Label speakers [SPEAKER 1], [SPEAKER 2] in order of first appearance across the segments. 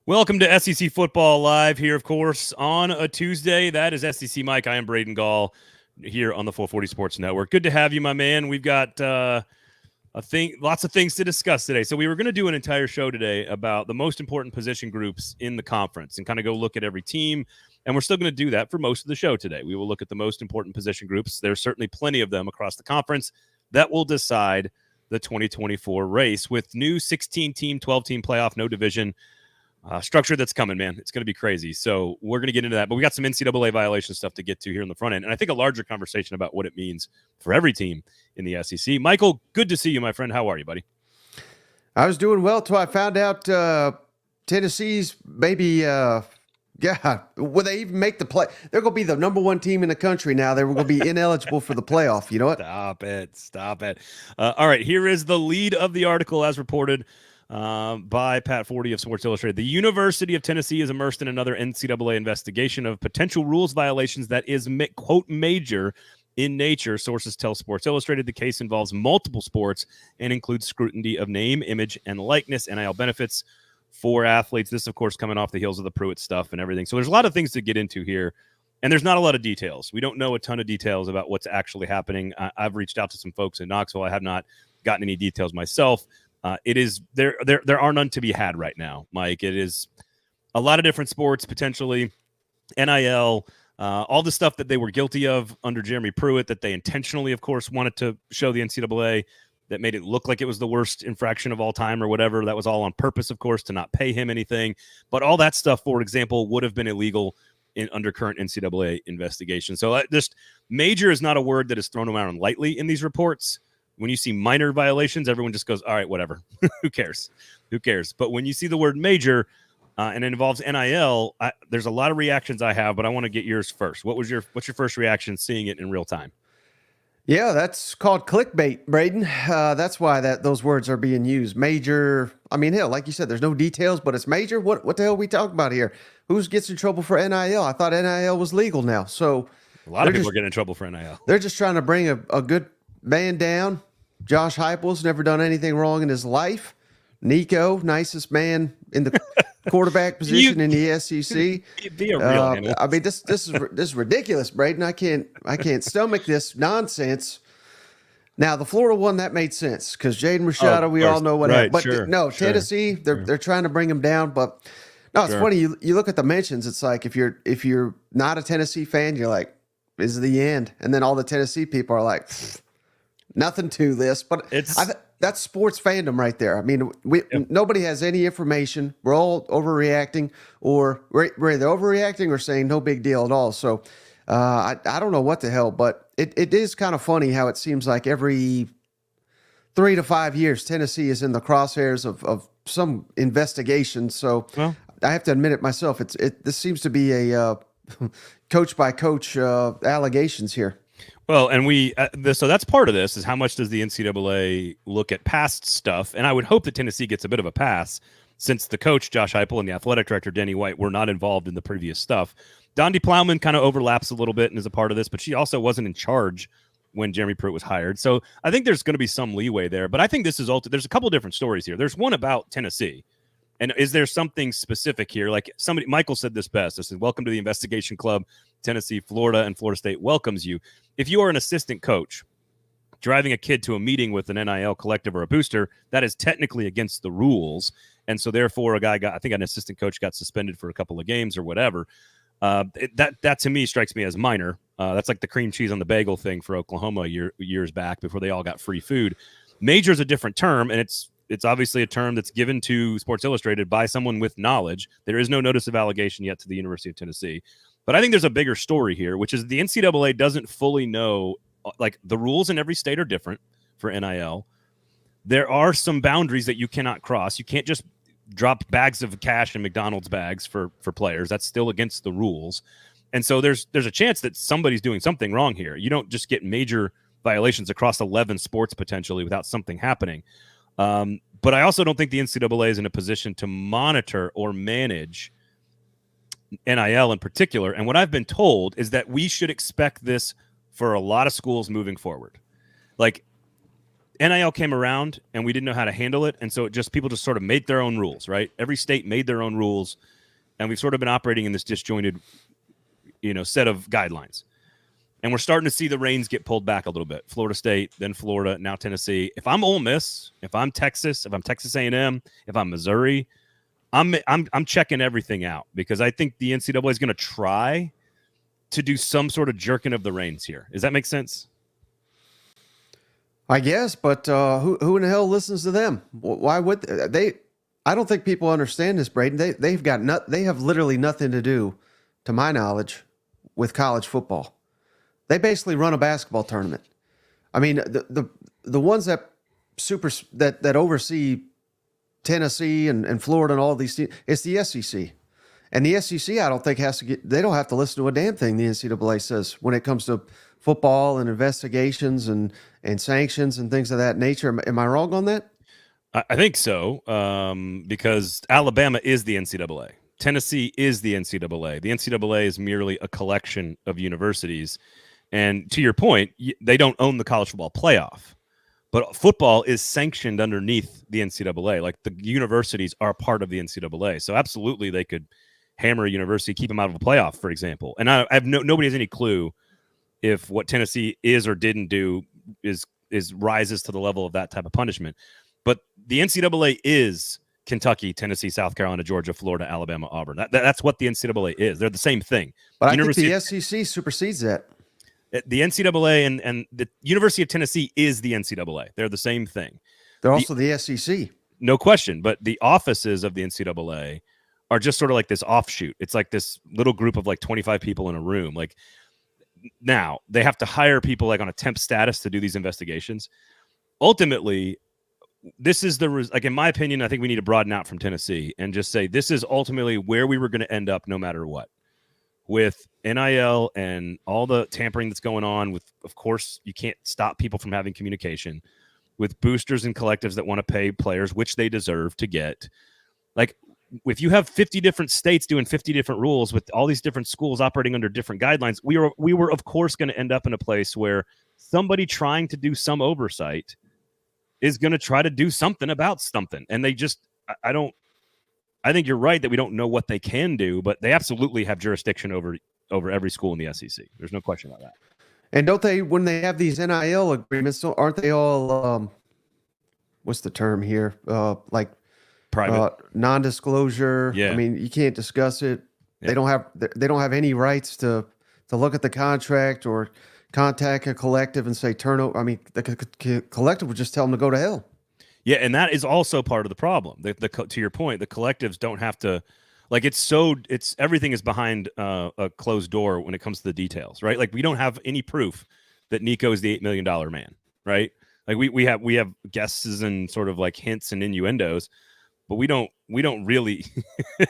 [SPEAKER 1] Welcome to SEC Football Live here, of course, on a Tuesday. That is SEC Mike. I am Braden Gall here on the 440 Sports Network. Good to have you, my man. We've got lots of things to discuss today. So we were going to do an entire show today about the most important position groups in the conference and kind of go look at every team. And we're still going to do that for most of the show today. We will look at the most important position groups. There's certainly plenty of them across the conference that will decide the 2024 race with new 16-team, 12-team playoff, no division structure that's coming, man. It's going to be crazy. So we're going to get into that. But we got some NCAA violation stuff to get to here in the front end. And I think a larger conversation about what it means for every team in the SEC. Michael, good to see you, my friend. How are you, buddy?
[SPEAKER 2] I was doing well till I found out Tennessee's maybe, will they even make the play? They're going to be the number one team in the country now. They're going to be ineligible for the playoff. You know what?
[SPEAKER 1] Stop it. All right, here is the lead of the article as reported by Pat Forty of Sports Illustrated. The University of Tennessee is immersed in another NCAA investigation of potential rules violations that is, quote, major in nature. Sources tell Sports Illustrated the case involves multiple sports and includes scrutiny of name, image, and likeness, NIL benefits for athletes. This, of course, coming off the heels of the Pruitt stuff and everything. So there's a lot of things to get into here, and there's not a lot of details. We don't know a ton of details about what's actually happening. I've reached out to some folks in Knoxville. I have not gotten any details myself. It is there are none to be had right now, Mike. It is a lot of different sports, potentially NIL, all the stuff that they were guilty of under Jeremy Pruitt that they intentionally, of course, wanted to show the NCAA that made it look like it was the worst infraction of all time or whatever. That was all on purpose, of course, to not pay him anything. But all that stuff, for example, would have been illegal under current NCAA investigation. So just major is not a word that is thrown around lightly in these reports. When you see minor violations, everyone just goes, all right, whatever. Who cares? But when you see the word major and it involves NIL, there's a lot of reactions I have, but I want to get yours first. What's your first reaction seeing it in real time?
[SPEAKER 2] Yeah, that's called clickbait, Braden. That's why those words are being used. Major. I mean, hell, like you said, there's no details, but it's major. What the hell are we talking about here? Who gets in trouble for NIL? I thought NIL was legal now. So
[SPEAKER 1] a lot of people are getting in trouble for NIL.
[SPEAKER 2] They're just trying to bring a good man down. Josh Heupel's never done anything wrong in his life. Nico, nicest man in the quarterback position in the SEC.
[SPEAKER 1] Be a real animal.
[SPEAKER 2] I mean, this is ridiculous, Braden. I can't stomach this nonsense. Now, the Florida one, that made sense because Jaden Rashada, we all know what happened. But Tennessee, they're trying to bring him down. But no, it's funny. You look at the mentions. It's like if you're not a Tennessee fan, you're like, this is the end. And then all the Tennessee people are like, nothing to this, but that's sports fandom right there. I mean, nobody has any information. We're all overreacting, or we're either overreacting or saying no big deal at all. So I don't know what the hell, but it is kind of funny how it seems like every 3 to 5 years, Tennessee is in the crosshairs of some investigation. So I have to admit it myself. This seems to be a coach by coach allegations here.
[SPEAKER 1] Well, and so that's part of this is how much does the NCAA look at past stuff? And I would hope that Tennessee gets a bit of a pass since the coach, Josh Heupel, and the athletic director, Denny White, were not involved in the previous stuff. Dondi Plowman kind of overlaps a little bit and is a part of this, but she also wasn't in charge when Jeremy Pruitt was hired. So I think there's going to be some leeway there. But I think this is there's a couple different stories here. There's one about Tennessee. And is there something specific here? Like Michael said this best. I said, welcome to the investigation club. Tennessee, Florida, and Florida State welcomes you. If you are an assistant coach driving a kid to a meeting with an NIL collective or a booster, that is technically against the rules. And so therefore I think an assistant coach got suspended for a couple of games or whatever. That to me strikes me as minor. That's like the cream cheese on the bagel thing for Oklahoma years back before they all got free food. Major is a different term, and it's obviously a term that's given to Sports Illustrated by someone with knowledge. There is no notice of allegation yet to the University of Tennessee. But I think there's a bigger story here, which is the NCAA doesn't fully know, like the rules in every state are different for NIL. There are some boundaries that you cannot cross. You can't just drop bags of cash in McDonald's bags for players. That's still against the rules. And so there's a chance that somebody's doing something wrong here. You don't just get major violations across 11 sports potentially without something happening. But I also don't think the NCAA is in a position to monitor or manage NIL in particular. And what I've been told is that we should expect this for a lot of schools moving forward. Like NIL came around and we didn't know how to handle it. And so people just sort of made their own rules, right? Every state made their own rules. And we've sort of been operating in this disjointed, set of guidelines. And we're starting to see the reins get pulled back a little bit. Florida State, then Florida, now Tennessee. If I'm Ole Miss, if I'm Texas, if I'm Texas A&M, if I'm Missouri, I'm checking everything out, because I think the NCAA is going to try to do some sort of jerking of the reins here. Does that make sense?
[SPEAKER 2] I guess, but who in the hell listens to them? Why would they? I don't think people understand this, Braden. They have literally nothing to do, to my knowledge, with college football. They basically run a basketball tournament. I mean, the ones that oversee Tennessee and Florida and all these teams, it's the SEC. And the SEC, I don't think they don't have to listen to a damn thing the NCAA says when it comes to football and investigations and sanctions and things of that nature. Am I wrong on that?
[SPEAKER 1] I think so, because Alabama is the NCAA. Tennessee is the NCAA. The NCAA is merely a collection of universities. And to your point, they don't own the college football playoff. But football is sanctioned underneath the NCAA. Like, the universities are part of the NCAA. So absolutely they could hammer a university, keep them out of a playoff, for example. And I have nobody has any clue if what Tennessee is or didn't do is rises to the level of that type of punishment. But the NCAA is Kentucky, Tennessee, South Carolina, Georgia, Florida, Alabama, Auburn. That's what the NCAA is. They're the same thing.
[SPEAKER 2] But I think the SEC supersedes that.
[SPEAKER 1] The NCAA and the University of Tennessee is the NCAA. They're the same thing.
[SPEAKER 2] They're also the SEC.
[SPEAKER 1] No question. But the offices of the NCAA are just sort of like this offshoot. It's like this little group of like 25 people in a room. Like, now they have to hire people like on a temp status to do these investigations. Ultimately, this is in my opinion, I think we need to broaden out from Tennessee and just say this is ultimately where we were going to end up no matter what. With NIL and all the tampering that's going on with, of course, you can't stop people from having communication with boosters and collectives that want to pay players, which they deserve to get. Like, if you have 50 different states doing 50 different rules with all these different schools operating under different guidelines, we were of course going to end up in a place where somebody trying to do some oversight is going to try to do something about something. And they just, I think you're right that we don't know what they can do, but they absolutely have jurisdiction over every school in the SEC. There's no question about that.
[SPEAKER 2] And don't they, when they have these NIL agreements, aren't they all, what's the term here? Like
[SPEAKER 1] private,
[SPEAKER 2] non-disclosure.
[SPEAKER 1] Yeah.
[SPEAKER 2] I mean, you can't discuss it.
[SPEAKER 1] Yeah.
[SPEAKER 2] They don't have any rights to look at the contract or contact a collective and say turn over. I mean, the collective would just tell them to go to hell.
[SPEAKER 1] Yeah, and that is also part of the problem. To your point, the collectives don't have to, like, everything is behind a closed door when it comes to the details, right? Like, we don't have any proof that Nico is the $8 million man, right? Like, we have guesses and sort of like hints and innuendos, but we don't really.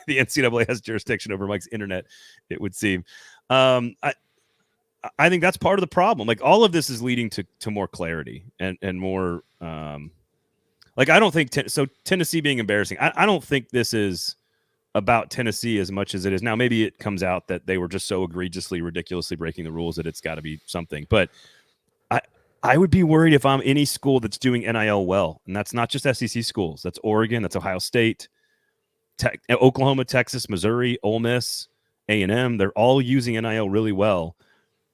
[SPEAKER 1] The NCAA has jurisdiction over Mike's internet, it would seem. I think that's part of the problem. Like, all of this is leading to more clarity and more. Like, I don't think Tennessee being embarrassing. I don't think this is about Tennessee as much as it is. Now, maybe it comes out that they were just so egregiously, ridiculously breaking the rules that it's got to be something. But I would be worried if I'm any school that's doing NIL well. And that's not just SEC schools. That's Oregon. That's Ohio State, Oklahoma, Texas, Missouri, Ole Miss, A&M. They're all using NIL really well.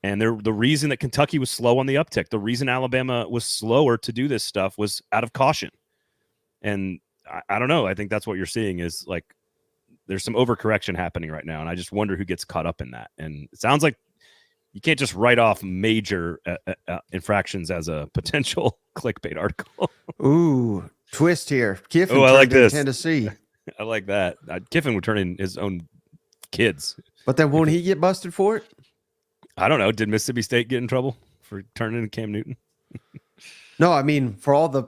[SPEAKER 1] And the reason that Kentucky was slow on the uptick, the reason Alabama was slower to do this stuff was out of caution. And I don't know. I think that's what you're seeing is, like, there's some overcorrection happening right now. And I just wonder who gets caught up in that. And it sounds like you can't just write off major infractions as a potential clickbait article.
[SPEAKER 2] Ooh, twist here. Kiffin
[SPEAKER 1] I like this.
[SPEAKER 2] Tennessee.
[SPEAKER 1] I like that. Kiffin would turn in his own kids.
[SPEAKER 2] But then won't he get busted for it?
[SPEAKER 1] I don't know. Did Mississippi State get in trouble for turning in Cam Newton?
[SPEAKER 2] No, I mean, for all the,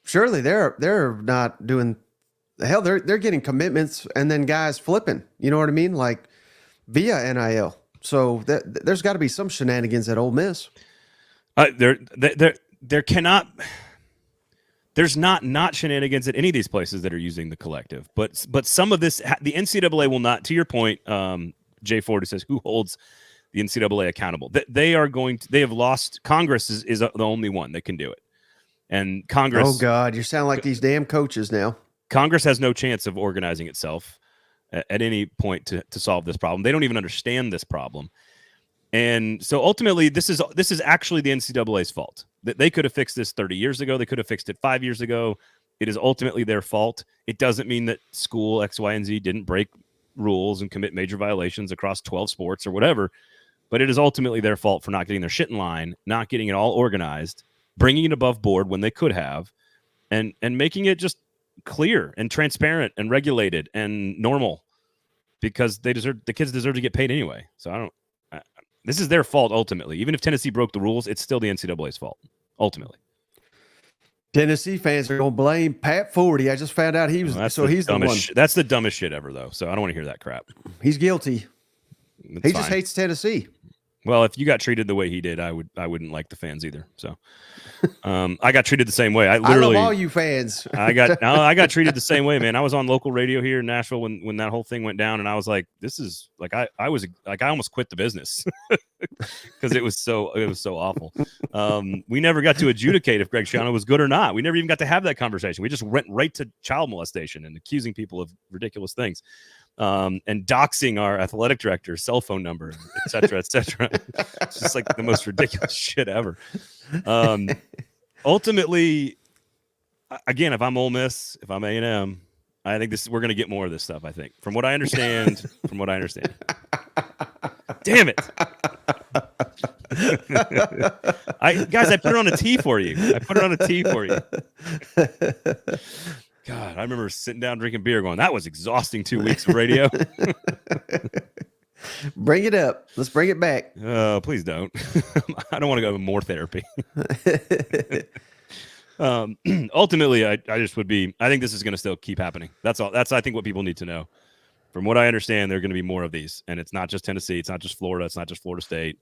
[SPEAKER 2] surely they're not doing the hell. They're getting commitments and then guys flipping. You know what I mean? Like via NIL. So there's got to be some shenanigans at Ole Miss.
[SPEAKER 1] There cannot. There's not shenanigans at any of these places that are using the collective. But some of this, the NCAA will not. To your point, Jay Ford says, who holds the NCAA accountable? They have lost. Congress is the only one that can do it. And Congress.
[SPEAKER 2] Oh God, you sound like these damn coaches now.
[SPEAKER 1] Congress has no chance of organizing itself at any point to solve this problem. They don't even understand this problem. And so ultimately, this is actually the NCAA's fault. They could have fixed this 30 years ago. They could have fixed it 5 years ago. It is ultimately their fault. It doesn't mean that school X, Y, and Z didn't break rules and commit major violations across 12 sports or whatever, but it is ultimately their fault for not getting their shit in line, not getting it all organized, bringing it above board when they could have, and making it just clear and transparent and regulated and normal, because the kids deserve to get paid anyway. So this is their fault ultimately. Even if Tennessee broke the rules, it's still the NCAA's fault ultimately.
[SPEAKER 2] Tennessee fans are going to blame Pat Forty. I just found out he was. He's the one.
[SPEAKER 1] That's the dumbest shit ever, though. So I don't want to hear that crap.
[SPEAKER 2] He's guilty. He just hates Tennessee.
[SPEAKER 1] Well, if you got treated the way he did, I wouldn't like the fans either. So I got treated the same way. I love
[SPEAKER 2] all you fans.
[SPEAKER 1] I got treated the same way, man. I was on local radio here in Nashville when that whole thing went down, and I was like, this is like I almost quit the business because it was so awful. We never got to adjudicate if Greg Schiano was good or not. We never even got to have that conversation. We just went right to child molestation and accusing people of ridiculous things. And doxing our athletic director's cell phone number, et cetera, et cetera. It's just like the most ridiculous shit ever. Ultimately, again, if I'm Ole Miss, if I'm A&M, I think we're going to get more of this stuff, I think. From what I understand. Damn it. Guys, I put it on a tee for you. God, I remember sitting down drinking beer going, that was exhausting 2 weeks of radio.
[SPEAKER 2] Bring it up. Let's bring it back.
[SPEAKER 1] Please don't. I don't want to go to more therapy. Ultimately, I think this is going to still keep happening. That's all. That's, I think, what people need to know. From what I understand, there are going to be more of these. And it's not just Tennessee. It's not just Florida. It's not just Florida State.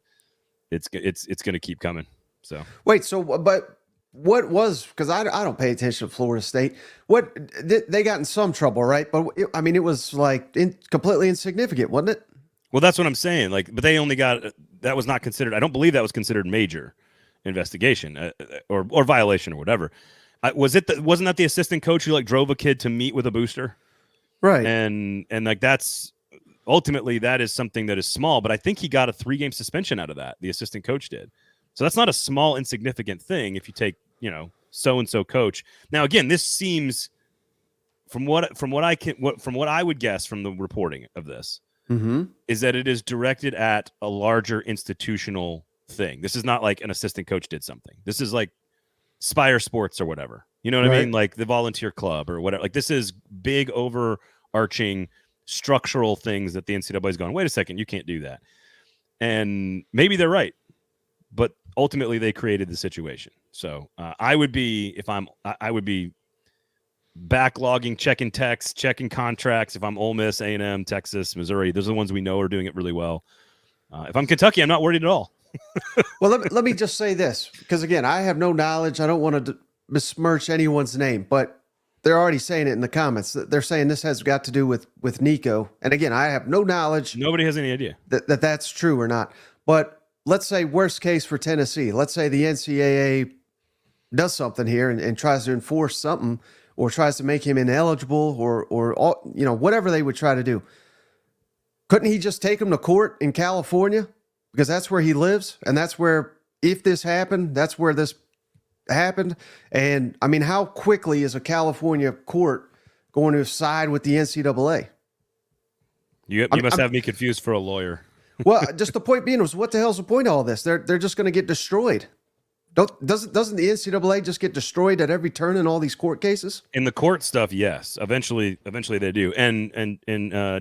[SPEAKER 1] It's going to keep coming. So
[SPEAKER 2] wait, but what was, because I don't pay attention to Florida State. What they got in some trouble, right? But it was like completely insignificant, wasn't it?
[SPEAKER 1] Well, that's what I'm saying. Like, but they only got, that was not considered. I don't believe that was considered major investigation or violation or whatever. Wasn't that the assistant coach who like drove a kid to meet with a booster?
[SPEAKER 2] Right.
[SPEAKER 1] And like that's ultimately that is something that is small, but I think he got a 3-game suspension out of that. The assistant coach did. So that's not a small, insignificant thing if you take, so-and-so coach. Now, again, this seems from what I would guess from the reporting of this is that it is directed at a larger institutional thing. This is not like an assistant coach did something. This is like Spire Sports or whatever. You know what I mean? Like the volunteer club or whatever. Like this is big overarching structural things that the NCAA is going, wait a second, you can't do that. And maybe they're right. But ultimately, they created the situation. So I would be backlogging, checking texts, checking contracts. If I'm Ole Miss, A&M, Texas, Missouri, those are the ones we know are doing it really well. If I'm Kentucky, I'm not worried at all.
[SPEAKER 2] Well, let me just say this, because again, I have no knowledge. I don't want to besmirch anyone's name, but they're already saying it in the comments. They're saying this has got to do with Nico. And again, I have no knowledge.
[SPEAKER 1] Nobody has any idea
[SPEAKER 2] that's true or not. But let's say worst case for Tennessee. Let's say the NCAA does something here and tries to enforce something or tries to make him ineligible or whatever they would try to do. Couldn't he just take him to court in California? Because that's where he lives. And that's where, if this happened, that's where this happened. And I mean, how quickly is a California court going to side with the NCAA?
[SPEAKER 1] You must have me confused for a lawyer.
[SPEAKER 2] Well, just the point being was, what the hell's the point of all this? They're just going to get destroyed. Doesn't the NCAA just get destroyed at every turn in all these court cases?
[SPEAKER 1] In the court stuff, yes. Eventually they do. And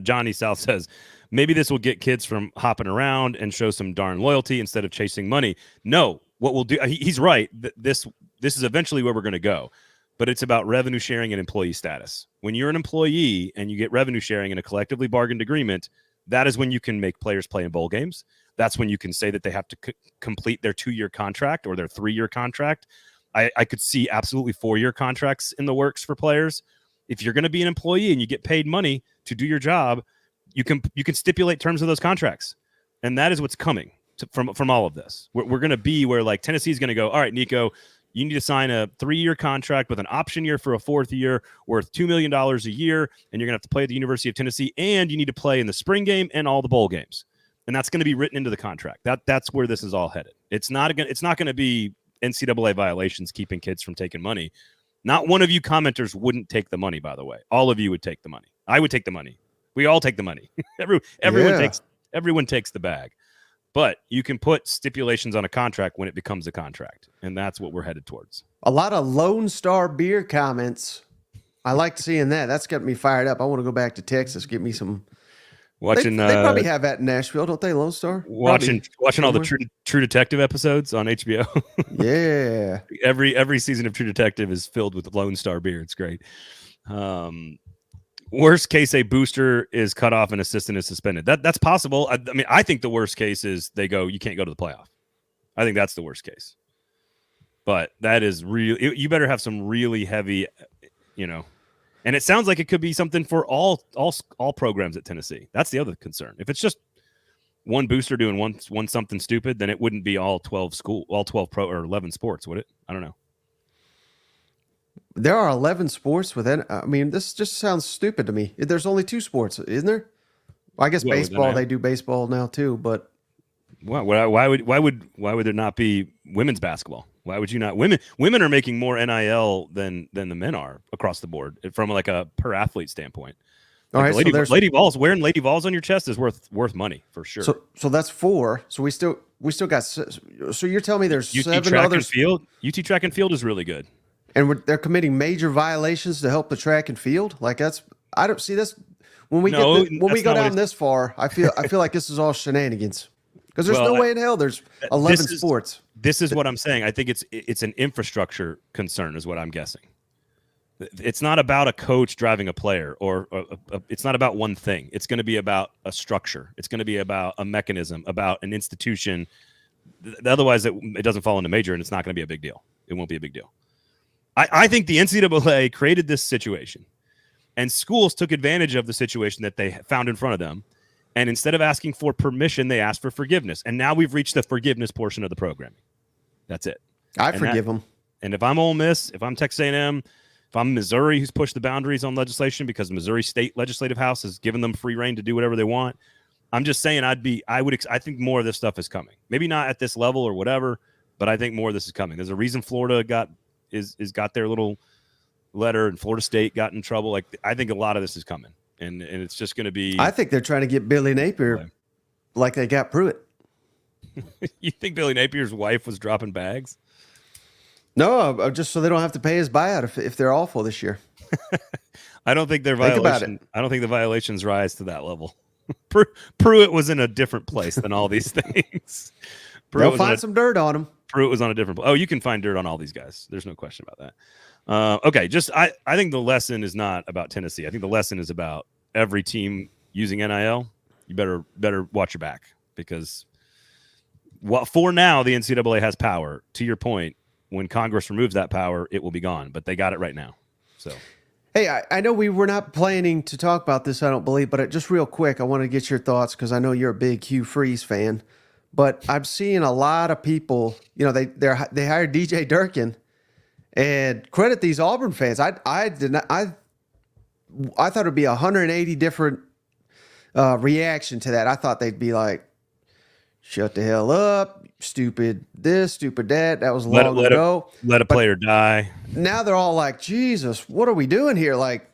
[SPEAKER 1] Johnny South says maybe this will get kids from hopping around and show some darn loyalty instead of chasing money. No, what we'll do. He's right. This is eventually where we're going to go. But it's about revenue sharing and employee status. When you're an employee and you get revenue sharing in a collectively bargained agreement, that is when you can make players play in bowl games. That's when you can say that they have to complete their 2-year contract or their 3-year contract. I could see absolutely 4-year contracts in the works for players. If you're going to be an employee and you get paid money to do your job, you can stipulate terms of those contracts. And that is what's coming from all of this. We're going to be where like Tennessee's going to go, all right, Nico, You need to sign a 3-year contract with an option year for a 4th year worth $2 million a year, and you're going to have to play at the University of Tennessee, and you need to play in the spring game and all the bowl games. And that's going to be written into the contract. That's where this is all headed. It's not going to be NCAA violations keeping kids from taking money. Not one of you commenters wouldn't take the money, by the way. All of you would take the money. I would take the money. We all take the money. Everyone takes the bag. But you can put stipulations on a contract when it becomes a contract, and that's what we're headed towards.
[SPEAKER 2] A lot of Lone Star beer comments. I like seeing that. That's got me fired up. I want to go back to Texas, get me some.
[SPEAKER 1] Watching,
[SPEAKER 2] they probably have that in Nashville, don't they, Lone Star?
[SPEAKER 1] Watching all the True Detective episodes on HBO.
[SPEAKER 2] Yeah.
[SPEAKER 1] Every season of True Detective is filled with Lone Star beer. It's great. Worst case, a booster is cut off, an assistant is suspended. That's possible. I mean, I think the worst case is you can't go to the playoff. I think that's the worst case. But that is real. You better have some really heavy, and it sounds like it could be something for all programs at Tennessee. That's the other concern. If it's just one booster doing one something stupid, then it wouldn't be all 12 pro or 11 sports, would it? I don't know.
[SPEAKER 2] There are 11 sports within. I mean, this just sounds stupid to me. There's only 2 sports, isn't there? Well, I guess baseball. They do baseball now too, but
[SPEAKER 1] why would there not be women's basketball? Why would you not? Women are making more NIL than the men are across the board from like a per athlete standpoint.
[SPEAKER 2] All right,
[SPEAKER 1] Lady Vols, wearing Lady Vols on your chest is worth money for sure.
[SPEAKER 2] So that's 4. So we still got. So you're telling me there's
[SPEAKER 1] UT
[SPEAKER 2] 7
[SPEAKER 1] track
[SPEAKER 2] others.
[SPEAKER 1] And field. UT track and field is really good.
[SPEAKER 2] And they're committing major violations to help the track and field. Like I don't see this when we go down this far. I feel like this is all shenanigans because there's no way in hell there's 11 sports.
[SPEAKER 1] This is what I'm saying. I think it's an infrastructure concern, is what I'm guessing. It's not about a coach driving a player, or it's not about one thing. It's going to be about a structure. It's going to be about a mechanism, about an institution. Otherwise, it doesn't fall into major, and it's not going to be a big deal. It won't be a big deal. I think the NCAA created this situation, and schools took advantage of the situation that they found in front of them. And instead of asking for permission, they asked for forgiveness. And now we've reached the forgiveness portion of the programming. That's it.
[SPEAKER 2] I forgive them.
[SPEAKER 1] And if I'm Ole Miss, if I'm Texas A&M, if I'm Missouri, who's pushed the boundaries on legislation because the Missouri State Legislative House has given them free reign to do whatever they want, I'm just saying I think more of this stuff is coming. Maybe not at this level or whatever, but I think more of this is coming. There's a reason Florida got their little letter, and Florida State got in trouble. Like, I think a lot of this is coming, and it's just going to be.
[SPEAKER 2] I think they're trying to get Billy Napier like they got Pruitt.
[SPEAKER 1] You think Billy Napier's wife was dropping bags?
[SPEAKER 2] No, just so they don't have to pay his buyout if they're awful this year.
[SPEAKER 1] I don't think their violation. I don't think the violations rise to that level. Pruitt was in a different place than all these things.
[SPEAKER 2] They'll find some dirt on him.
[SPEAKER 1] Pruitt was on a different. Oh, you can find dirt on all these guys. There's no question about that. Okay, I think the lesson is not about Tennessee. I think the lesson is about every team using NIL. You better watch your back, because for now the NCAA has power. To your point, when Congress removes that power, it will be gone. But they got it right now. So,
[SPEAKER 2] hey, I know we were not planning to talk about this, I don't believe, but just real quick, I want to get your thoughts because I know you're a big Hugh Freeze fan. But I'm seeing a lot of people, they hired DJ Durkin, and credit these Auburn fans. I thought it'd be 180 different reaction to that. I thought they'd be like, "Shut the hell up, stupid this, stupid that." That was long ago.
[SPEAKER 1] Let a player die.
[SPEAKER 2] Now they're all like, "Jesus, what are we doing here?" Like,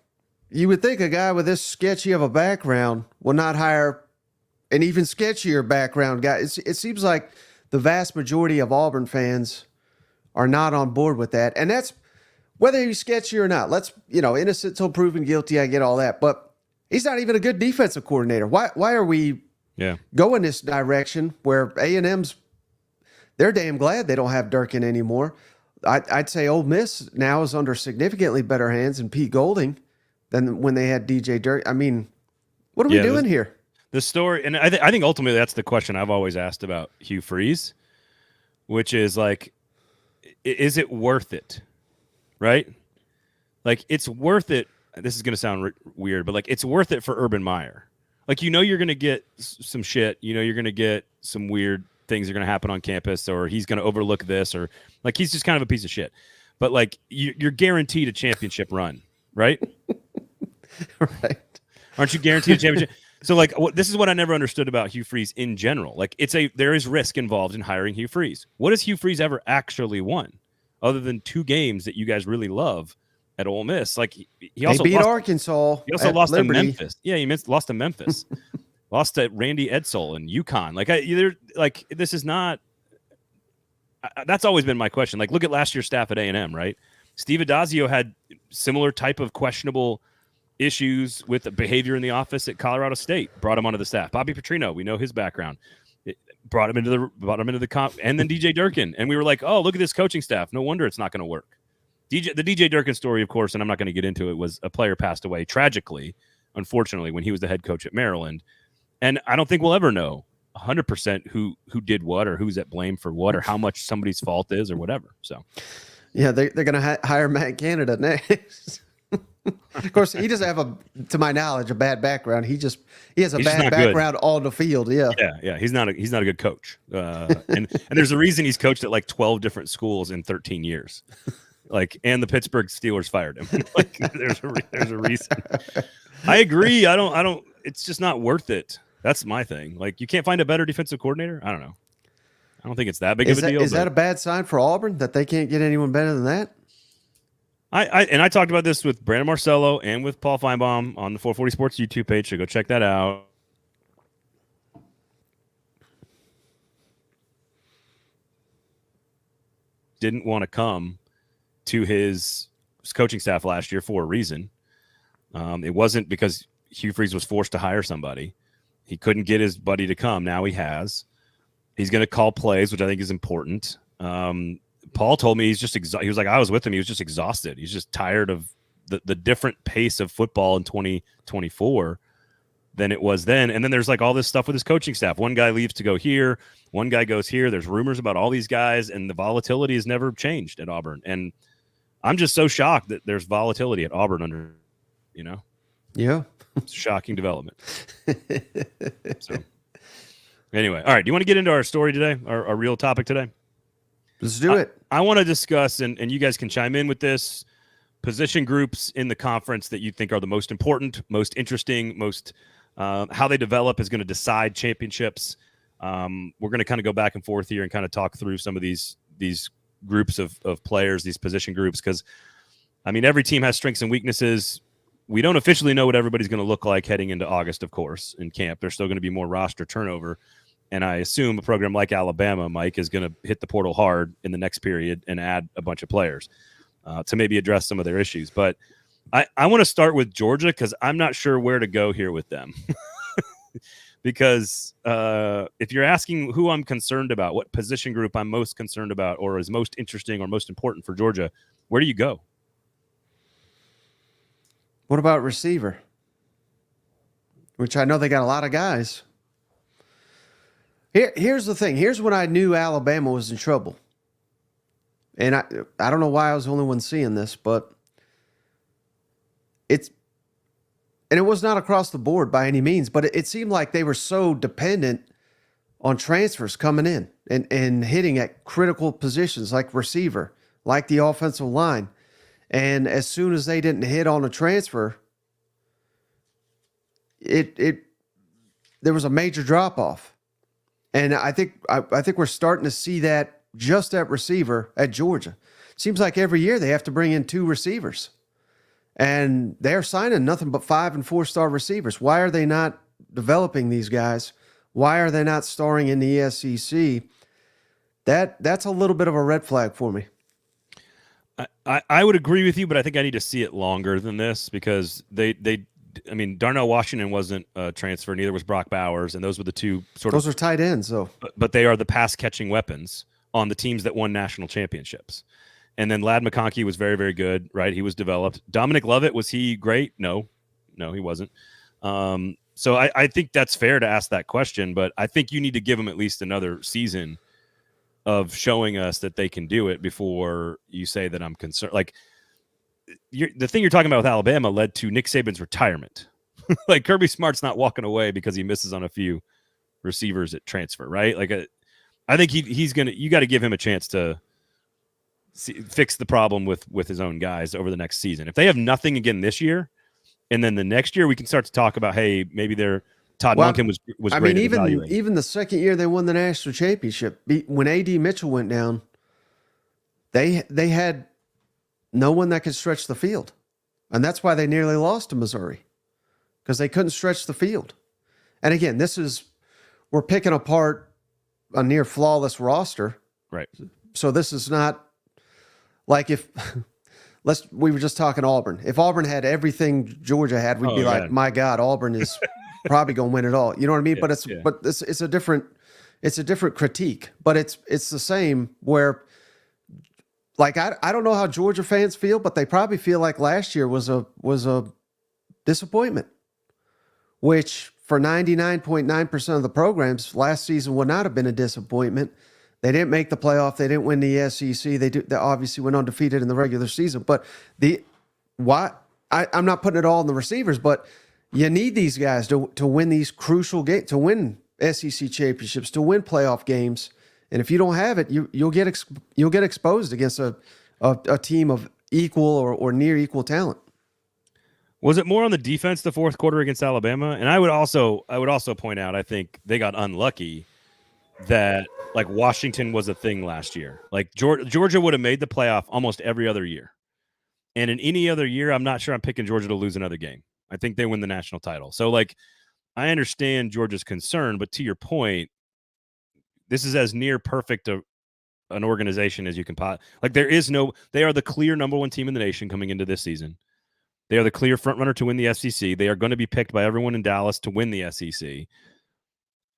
[SPEAKER 2] you would think a guy with this sketchy of a background will not hire an even sketchier background guy. It seems like the vast majority of Auburn fans are not on board with that. And that's whether he's sketchy or not. Innocent till proven guilty. I get all that. But he's not even a good defensive coordinator. Why are we going this direction where A&M's, they're damn glad they don't have Durkin anymore. I'd say Ole Miss now is under significantly better hands in Pete Golding than when they had DJ Durkin. I mean, what are we doing here?
[SPEAKER 1] The story, and I think ultimately that's the question I've always asked about Hugh Freeze, which is like, is it worth it? Right? Like, it's worth it. This is going to sound weird, but like, it's worth it for Urban Meyer. Like, you're going to get some shit. You're going to get some weird things are going to happen on campus, or he's going to overlook this, or like he's just kind of a piece of shit. But like you're guaranteed a championship run, right?
[SPEAKER 2] Right.
[SPEAKER 1] Aren't you guaranteed a championship? So like this is what I never understood about Hugh Freeze in general. Like there is risk involved in hiring Hugh Freeze. What has Hugh Freeze ever actually won, other than 2 games that you guys really love at Ole Miss? Like he also
[SPEAKER 2] beat
[SPEAKER 1] lost,
[SPEAKER 2] Arkansas.
[SPEAKER 1] He also lost
[SPEAKER 2] Liberty.
[SPEAKER 1] to Memphis. Yeah, he lost to Memphis. Lost to Randy Edsall and UConn. Like this is not. That's always been my question. Like look at last year's staff at A&M, right? Steve Adazio had similar type of questionable issues with the behavior in the office at Colorado State. Brought him onto the staff. Bobby Petrino, we know his background. Brought him into the comp, and then DJ Durkin, and we were like, oh, look at this coaching staff. No wonder it's not going to work. The DJ Durkin story, of course, and I'm not going to get into it, was a player passed away tragically, unfortunately, when he was the head coach at Maryland, and I don't think we'll ever know 100% who did what, or who's at blame for what, or how much somebody's fault is, or whatever. So,
[SPEAKER 2] yeah, they're going to hire Matt Canada next. Of course, he doesn't have to my knowledge, a bad background. He has a bad background on the field. Yeah.
[SPEAKER 1] He's not a good coach. And there's a reason he's coached at like 12 different schools in 13 years. Like, and the Pittsburgh Steelers fired him. Like, there's a reason. I agree. I don't. It's just not worth it. That's my thing. Like, you can't find a better defensive coordinator. I don't know. I don't think it's that big of a deal.
[SPEAKER 2] Is that a bad sign for Auburn that they can't get anyone better than that?
[SPEAKER 1] I talked about this with Brandon Marcello and with Paul Feinbaum on the 440 Sports YouTube page, so go check that out. Didn't want to come to his coaching staff last year for a reason. It wasn't because Hugh Freeze was forced to hire somebody. He couldn't get his buddy to come. Now he has. He's going to call plays, which I think is important. Paul told me he's just he was like, I was with him. He was just exhausted. He's just tired of the different pace of football in 2024 than it was then. And then there's like all this stuff with his coaching staff. One guy leaves to go here. One guy goes here. There's rumors about all these guys, and the volatility has never changed at Auburn. And I'm just so shocked that there's volatility at Auburn under,
[SPEAKER 2] Yeah.
[SPEAKER 1] It's a shocking development. So anyway, all right. Do you want to get into our story today, our real topic today?
[SPEAKER 2] Let's do it.
[SPEAKER 1] I want to discuss, and you guys can chime in with this, position groups in the conference that you think are the most important, most interesting, most how they develop is going to decide championships. We're going to kind of go back and forth here and kind of talk through some of these groups of players, these position groups, because, I mean, every team has strengths and weaknesses. We don't officially know what everybody's going to look like heading into August, of course, in camp. There's still going to be more roster turnover. And I assume a program like Alabama, Mike, is going to hit the portal hard in the next period and add a bunch of players to maybe address some of their issues. But I want to start with Georgia because I'm not sure where to go here with them. Because if you're asking who I'm concerned about, what position group I'm most concerned about or is most interesting or most important for Georgia, where do you go?
[SPEAKER 2] What about receiver? Which I know they got a lot of guys. Here's the thing. Here's when I knew Alabama was in trouble. And I don't know why I was the only one seeing this, but it was not across the board by any means, but it seemed like they were so dependent on transfers coming in and hitting at critical positions like receiver, like the offensive line. And as soon as they didn't hit on a transfer, there was a major drop off. And I think we're starting to see that just at receiver at Georgia. Seems like every year they have to bring in 2 receivers. And they're signing nothing but 5- and 4-star receivers. Why are they not developing these guys? Why are they not starring in the SEC? That's a little bit of a red flag for me.
[SPEAKER 1] I would agree with you, but I think I need to see it longer than this because I mean, Darnell Washington wasn't a transfer, neither was Brock Bowers, and those were the 2
[SPEAKER 2] those are tight ends, though.
[SPEAKER 1] But they are the pass-catching weapons on the teams that won national championships. And then Ladd McConkey was very, very good, right? He was developed. Dominic Lovett, was he great? No, he wasn't. So I think that's fair to ask that question, but I think you need to give him at least another season of showing us that they can do it before you say that I'm concerned. Like, the thing you're talking about with Alabama led to Nick Saban's retirement. Like, Kirby Smart's not walking away because he misses on a few receivers at transfer, right? Like, I think he's gonna. You got to give him a chance to fix the problem with his own guys over the next season. If they have nothing again this year, and then the next year we can start to talk about, hey, maybe Todd Monken was
[SPEAKER 2] I
[SPEAKER 1] great.
[SPEAKER 2] mean, even the second year they won the national championship, when A.D. Mitchell went down, they had no one that could stretch the field, and that's why they nearly lost to Missouri, because they couldn't stretch the field. And again, we're picking apart a near flawless roster,
[SPEAKER 1] right?
[SPEAKER 2] So this is not like we were just talking Auburn. If Auburn had everything Georgia had, we'd be like, my God, Auburn is probably going to win it all. You know what I mean? Yeah, but it's a different critique, but it's the same where, like, I don't know how Georgia fans feel, but they probably feel like last year was a disappointment, which for 99.9% of the programs last season would not have been a disappointment. They didn't make the playoff. They didn't win the SEC. They obviously went undefeated in the regular season. But I'm not putting it all on the receivers, but you need these guys to win these crucial games, to win SEC championships, to win playoff games. And if you don't have it, you'll get exposed against a team of equal or near equal talent.
[SPEAKER 1] Was it more on the defense the fourth quarter against Alabama? And I would also point out, I think they got unlucky that, like, Washington was a thing last year. Like, Georgia would have made the playoff almost every other year. And in any other year, I'm not sure I'm picking Georgia to lose another game. I think they win the national title. So, like, I understand Georgia's concern, but to your point, this is as near perfect an organization as you can like, they are the clear number one team in the nation coming into this season. They are the clear front runner to win the SEC. They are going to be picked by everyone in Dallas to win the SEC.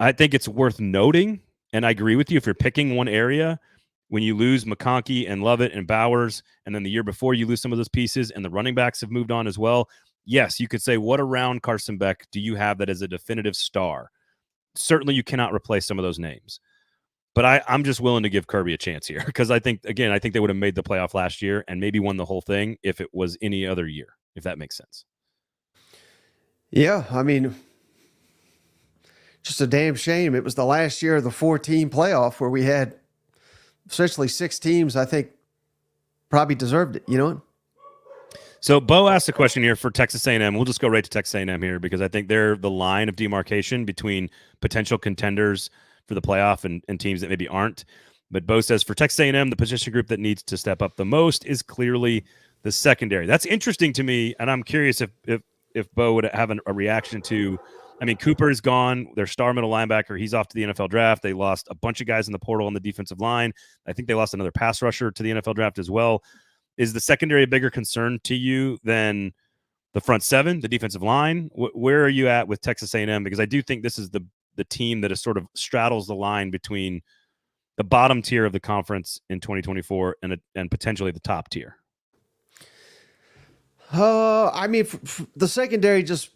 [SPEAKER 1] I think it's worth noting, and I agree with you, if you're picking one area, when you lose McConkey and Lovett and Bowers, and then the year before you lose some of those pieces, and the running backs have moved on as well, yes, you could say, what around Carson Beck do you have that is a definitive star? Certainly you cannot replace some of those names. But I'm just willing to give Kirby a chance here, because I think they would have made the playoff last year and maybe won the whole thing if it was any other year, if that makes sense.
[SPEAKER 2] Yeah, I mean, just a damn shame. It was the last year of the 4-team playoff where we had essentially 6 teams, I think, probably deserved it, you know?
[SPEAKER 1] So Bo asked a question here for Texas A&M. We'll just go right to Texas A&M here, because I think they're the line of demarcation between potential contenders for the playoff and teams that maybe aren't. But Bo says, for Texas A&M, the position group that needs to step up the most is clearly the secondary. That's interesting to me, and I'm curious if Bo would have a reaction to, I mean, Cooper is gone, their star middle linebacker. He's off to the NFL draft. They lost a bunch of guys in the portal on the defensive line. I think they lost another pass rusher to the NFL draft as well. Is the secondary a bigger concern to you than the front seven, the defensive line? Where are you at with Texas A&M? Because I do think this is the team that is sort of straddles the line between the bottom tier of the conference in 2024 and potentially the top tier.
[SPEAKER 2] I mean, the secondary, just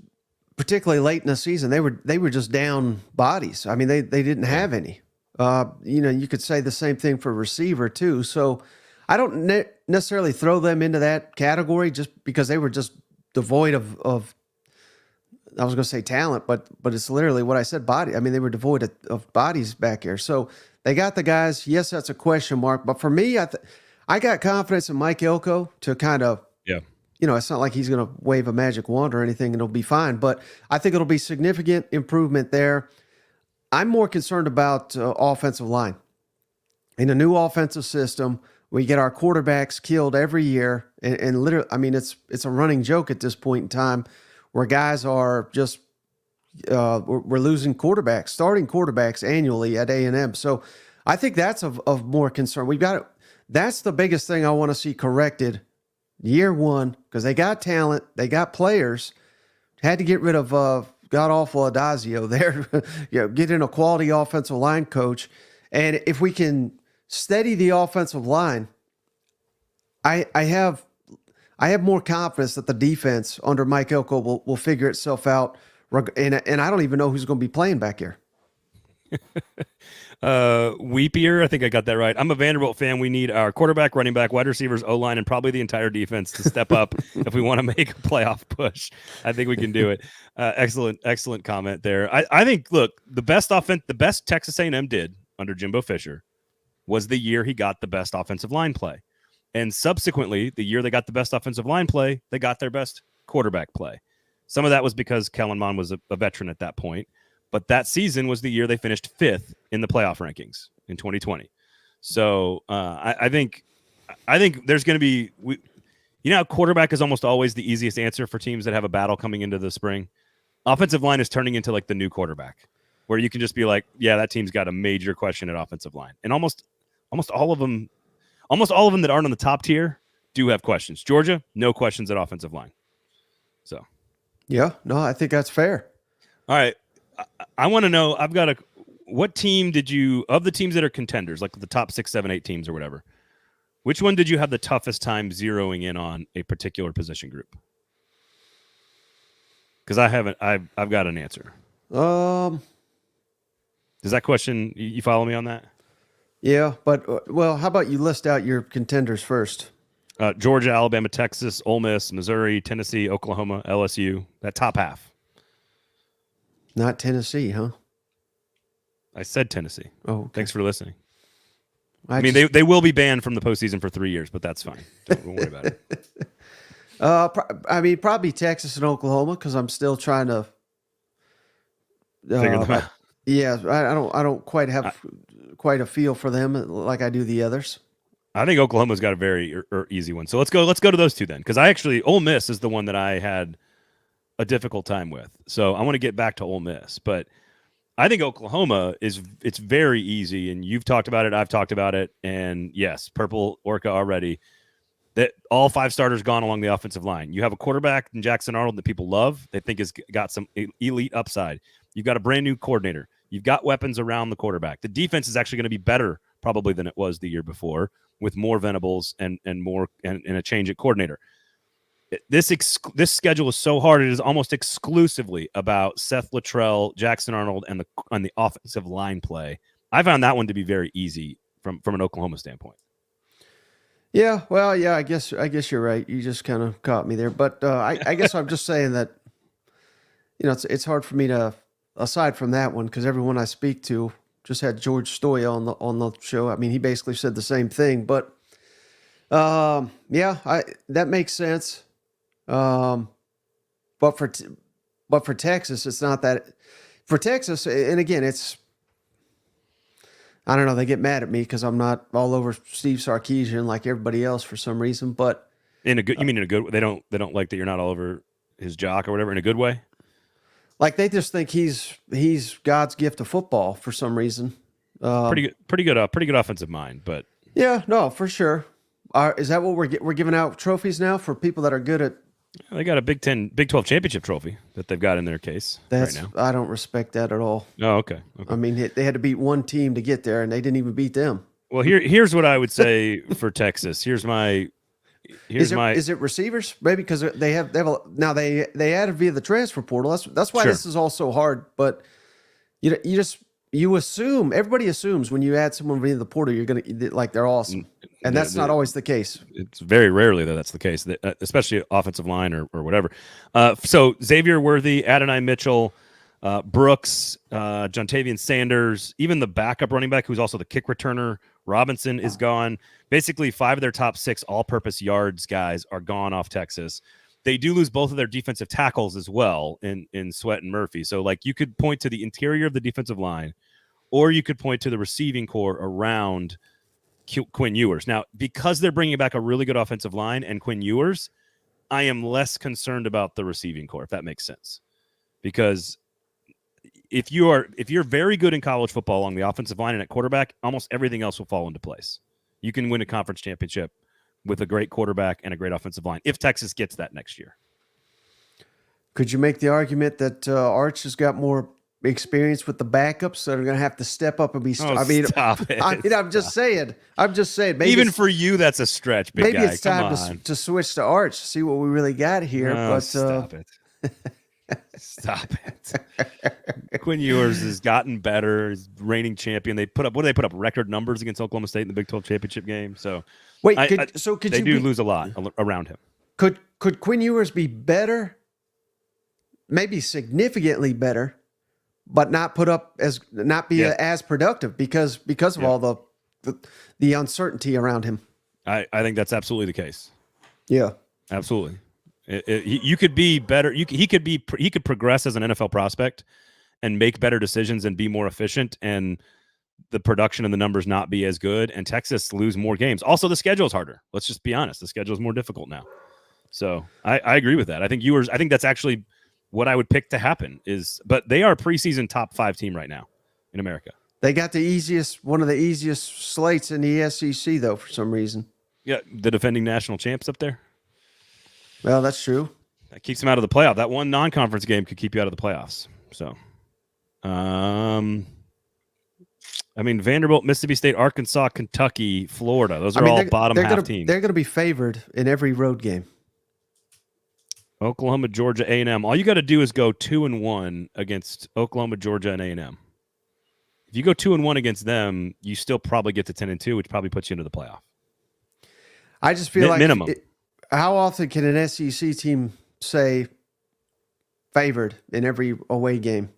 [SPEAKER 2] particularly late in the season, they were just down bodies. I mean, they didn't have any. You could say the same thing for receiver too. So I don't necessarily throw them into that category just because they were just devoid of I was going to say talent, but it's literally what I said, body. I mean, they were devoid of bodies back here. So they got the guys. Yes, that's a question mark. But for me, I got confidence in Mike Elko to kind of, it's not like he's going to wave a magic wand or anything and it'll be fine. But I think it'll be significant improvement there. I'm more concerned about offensive line. In a new offensive system, we get our quarterbacks killed every year. And literally, I mean, it's a running joke at this point in time, where guys are just we're losing quarterbacks, starting quarterbacks annually at A&M. So I think that's of more concern. That's the biggest thing I want to see corrected year one, because they got talent, they got players. Had to get rid of god-awful Adazio there, get in a quality offensive line coach. And if we can steady the offensive line, I have more confidence that the defense under Mike Elko will figure itself out. And I don't even know who's going to be playing back here.
[SPEAKER 1] Weepier, I think I got that right. I'm a Vanderbilt fan. We need our quarterback, running back, wide receivers, O-line, and probably the entire defense to step up if we want to make a playoff push. I think we can do it. Excellent comment there. I think, look, the best Texas A&M did under Jimbo Fisher was the year he got the best offensive line play. And subsequently, the year they got the best offensive line play, they got their best quarterback play. Some of that was because Kellen Mond was a veteran at that point. But that season was the year they finished 5th in the playoff rankings in 2020. So I think there's going to be how quarterback is almost always the easiest answer for teams that have a battle coming into the spring. Offensive line is turning into like the new quarterback, where you can just be like, yeah, that team's got a major question at offensive line. And almost all of them that aren't on the top tier do have questions. Georgia, no questions at offensive line. So,
[SPEAKER 2] yeah, no, I think that's fair.
[SPEAKER 1] All right. I want to know, what team did you, of the teams that are contenders, like the top 6, 7, 8 teams or whatever, which one did you have the toughest time zeroing in on a particular position group? Because I've got an answer. Does that question, you follow me on that?
[SPEAKER 2] Yeah, but, well, how about you list out your contenders first?
[SPEAKER 1] Georgia, Alabama, Texas, Ole Miss, Missouri, Tennessee, Oklahoma, LSU, that top half.
[SPEAKER 2] Not Tennessee, huh?
[SPEAKER 1] I said Tennessee.
[SPEAKER 2] Oh, okay.
[SPEAKER 1] Thanks for listening. I mean, they will be banned from the postseason for 3 years, but that's fine. Don't worry about it.
[SPEAKER 2] Probably Texas and Oklahoma, because I'm still trying to
[SPEAKER 1] figure them out.
[SPEAKER 2] Yeah, I don't quite have quite a feel for them like I do the others.
[SPEAKER 1] I think Oklahoma's got a very easy one. So let's go to those two then, because Ole Miss is the one that I had a difficult time with. So I want to get back to Ole Miss, but I think Oklahoma it's very easy, and you've talked about it, I've talked about it, and yes, Purple Orca already. That all 5 starters gone along the offensive line. You have a quarterback in Jackson Arnold that people love. They think has got some elite upside. You've got a brand new coordinator. You've got weapons around the quarterback. The defense is actually going to be better probably than it was the year before, with more Venables and more and a change at coordinator. This schedule is so hard. It is almost exclusively about Seth Luttrell, Jackson Arnold, and the offensive line play. I found that one to be very easy from an Oklahoma standpoint.
[SPEAKER 2] Yeah, well, yeah, I guess you're right. You just kind of caught me there, but I guess I'm just saying that it's hard for me to, aside from that one, because everyone I speak to just had George Stoya on the show. I mean, he basically said the same thing, but that makes sense. But for Texas, it's not that. For Texas, and again, it's, I don't know, they get mad at me because I'm not all over Steve Sarkisian like everybody else for some reason. But
[SPEAKER 1] you mean in a good? They don't like that you're not all over his jock or whatever in a good way.
[SPEAKER 2] Like they just think he's God's gift to football for some reason.
[SPEAKER 1] Pretty good offensive mind, but
[SPEAKER 2] yeah, no, for sure. Is that what we're giving out trophies now for people that are good at?
[SPEAKER 1] They got a Big 12 championship trophy that they've got in their case right now.
[SPEAKER 2] I don't respect that at all.
[SPEAKER 1] Oh, okay.
[SPEAKER 2] I mean, they had to beat one team to get there, and they didn't even beat them.
[SPEAKER 1] Well, here's what I would say for Texas. Is it receivers? Maybe because they added via the transfer portal. That's why This is all so hard. But you assume, everybody assumes when you add someone via the portal, you're gonna like they're awesome, and that's not always the case. It's very rarely that's the case, especially offensive line or whatever. So Xavier Worthy, Adonai Mitchell, Brooks, Jontavian Sanders, even the backup running back who's also the kick returner, Robinson, is gone. Basically, 5 of their top 6 all-purpose yards guys are gone off Texas. They do lose both of their defensive tackles as well in Sweat and Murphy. So, like, you could point to the interior of the defensive line, or you could point to the receiving core around Quinn Ewers. Now, because they're bringing back a really good offensive line and Quinn Ewers, I am less concerned about the receiving core, if that makes sense. Because if you're very good in college football along the offensive line and at quarterback, almost everything else will fall into place. You can win a conference championship with a great quarterback and a great offensive line if Texas gets that next year.
[SPEAKER 2] Could you make the argument that Arch has got more experience with the backups that are going to have to step up and be?
[SPEAKER 1] Stop it.
[SPEAKER 2] I'm just saying. Maybe
[SPEAKER 1] even for you, that's a stretch, big
[SPEAKER 2] maybe
[SPEAKER 1] guy.
[SPEAKER 2] It's time to switch to Arch, see what we really got here. But
[SPEAKER 1] stop it. Stop it. Quinn Ewers has gotten better. He's reigning champion. They put up record numbers against Oklahoma State in the Big 12 championship game. So
[SPEAKER 2] wait,
[SPEAKER 1] they do lose a lot around him.
[SPEAKER 2] Could Quinn Ewers be better? Maybe significantly better but not be as productive because of all the uncertainty around him.
[SPEAKER 1] I think that's absolutely the case.
[SPEAKER 2] Yeah,
[SPEAKER 1] absolutely. You could be better. He could progress as an NFL prospect and make better decisions and be more efficient, and the production and the numbers not be as good, and Texas lose more games. Also, the schedule is harder. Let's just be honest. The schedule is more difficult now. So I agree with that. I think that's actually what I would pick to happen but they are a preseason top 5 team right now in America.
[SPEAKER 2] They got one of the easiest slates in the SEC though, for some reason.
[SPEAKER 1] Yeah. The defending national champs up there.
[SPEAKER 2] Well, that's true.
[SPEAKER 1] That keeps them out of the playoff. That one non-conference game could keep you out of the playoffs. So, Vanderbilt, Mississippi State, Arkansas, Kentucky, Florida. Those are all bottom half teams.
[SPEAKER 2] They're going to be favored in every road game.
[SPEAKER 1] Oklahoma, Georgia, A&M. All you got to do is go 2-1 against Oklahoma, Georgia, and A&M. If you go 2-1 against them, you still probably get to 10-2, which probably puts you into the playoff.
[SPEAKER 2] I just feel like
[SPEAKER 1] minimum.
[SPEAKER 2] How often can an SEC team say favored in every away game?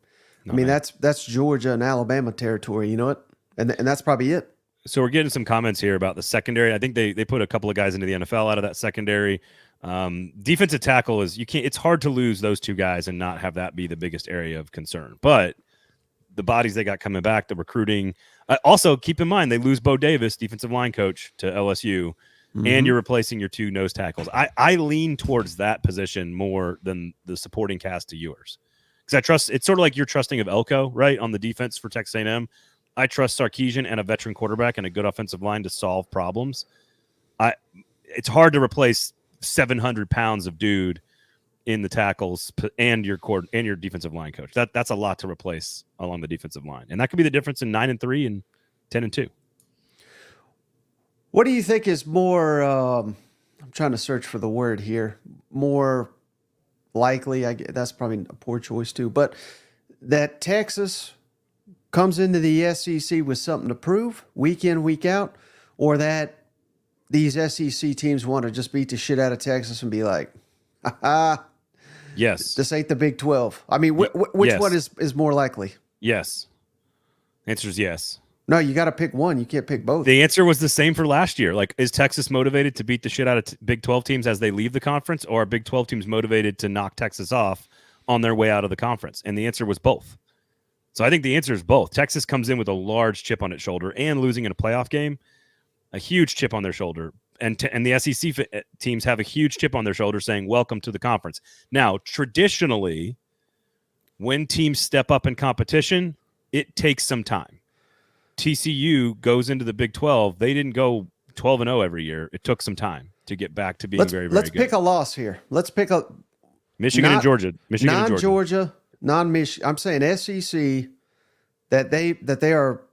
[SPEAKER 2] That's Georgia and Alabama territory, you know what? And that's probably it.
[SPEAKER 1] So we're getting some comments here about the secondary. I think they put a couple of guys into the NFL out of that secondary. Defensive tackle it's hard to lose those 2 guys and not have that be the biggest area of concern. But the bodies they got coming back, the recruiting. Also, keep in mind, they lose Bo Davis, defensive line coach, to LSU, and you're replacing your 2 nose tackles. I lean towards that position more than the supporting cast to yours. Because I trust, it's sort of like you're trusting of Elko, right, on the defense for Texas A&M. I trust 𝙎𝙀𝘾 and a veteran quarterback and a good offensive line to solve problems. It's hard to replace 700 pounds of dude in the tackles and your defensive line coach. That's a lot to replace along the defensive line, and that could be the difference in 9-3 and 10-2.
[SPEAKER 2] What do you think is more? I'm trying to search for the word here. More likely, that's probably a poor choice too. But that Texas comes into the SEC with something to prove week in, week out, or that these SEC teams want to just beat the shit out of Texas and be like,
[SPEAKER 1] yes,
[SPEAKER 2] this ain't the Big 12. Which
[SPEAKER 1] yes.
[SPEAKER 2] one is more likely?
[SPEAKER 1] Yes. Answer is yes.
[SPEAKER 2] No, you got to pick one. You can't pick both.
[SPEAKER 1] The answer was the same for last year. Like, is Texas motivated to beat the shit out of Big 12 teams as they leave the conference, or are Big 12 teams motivated to knock Texas off on their way out of the conference? And the answer was both. So I think the answer is both. Texas comes in with a large chip on its shoulder and losing in a playoff game, a huge chip on their shoulder. And the SEC teams have a huge chip on their shoulder saying, welcome to the conference. Now, traditionally, when teams step up in competition, it takes some time. TCU goes into the Big 12. They didn't go 12-0 every year. It took some time to get back to being very, very good.
[SPEAKER 2] Let's pick a loss here. Let's pick a
[SPEAKER 1] Michigan and Georgia.
[SPEAKER 2] Non-Georgia, non-Michigan. I'm saying SEC that they are.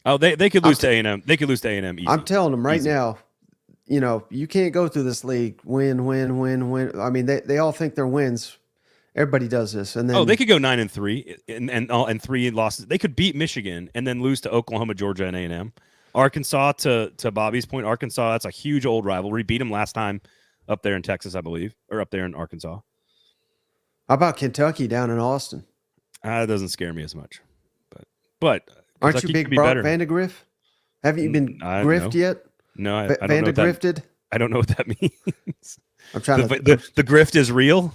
[SPEAKER 1] Oh, they could lose to A&M. They could lose to A&M easy.
[SPEAKER 2] I'm telling them right now, you can't go through this league win. They all think they're wins. Everybody does this, and then
[SPEAKER 1] they could go 9-3 and 3 losses. They could beat Michigan and then lose to Oklahoma, Georgia, and A&M. Arkansas, to Bobby's point, Arkansas, that's a huge old rivalry. Beat them last time up there in Texas, I believe, or up there in Arkansas.
[SPEAKER 2] How about Kentucky down in Austin?
[SPEAKER 1] It doesn't scare me as much, but
[SPEAKER 2] aren't
[SPEAKER 1] Kentucky
[SPEAKER 2] you big Brock Vandegrift? Haven't you been griffed yet?
[SPEAKER 1] No, I don't know.
[SPEAKER 2] Vandegriffted?
[SPEAKER 1] I don't know what that means.
[SPEAKER 2] I'm trying
[SPEAKER 1] the grift is real.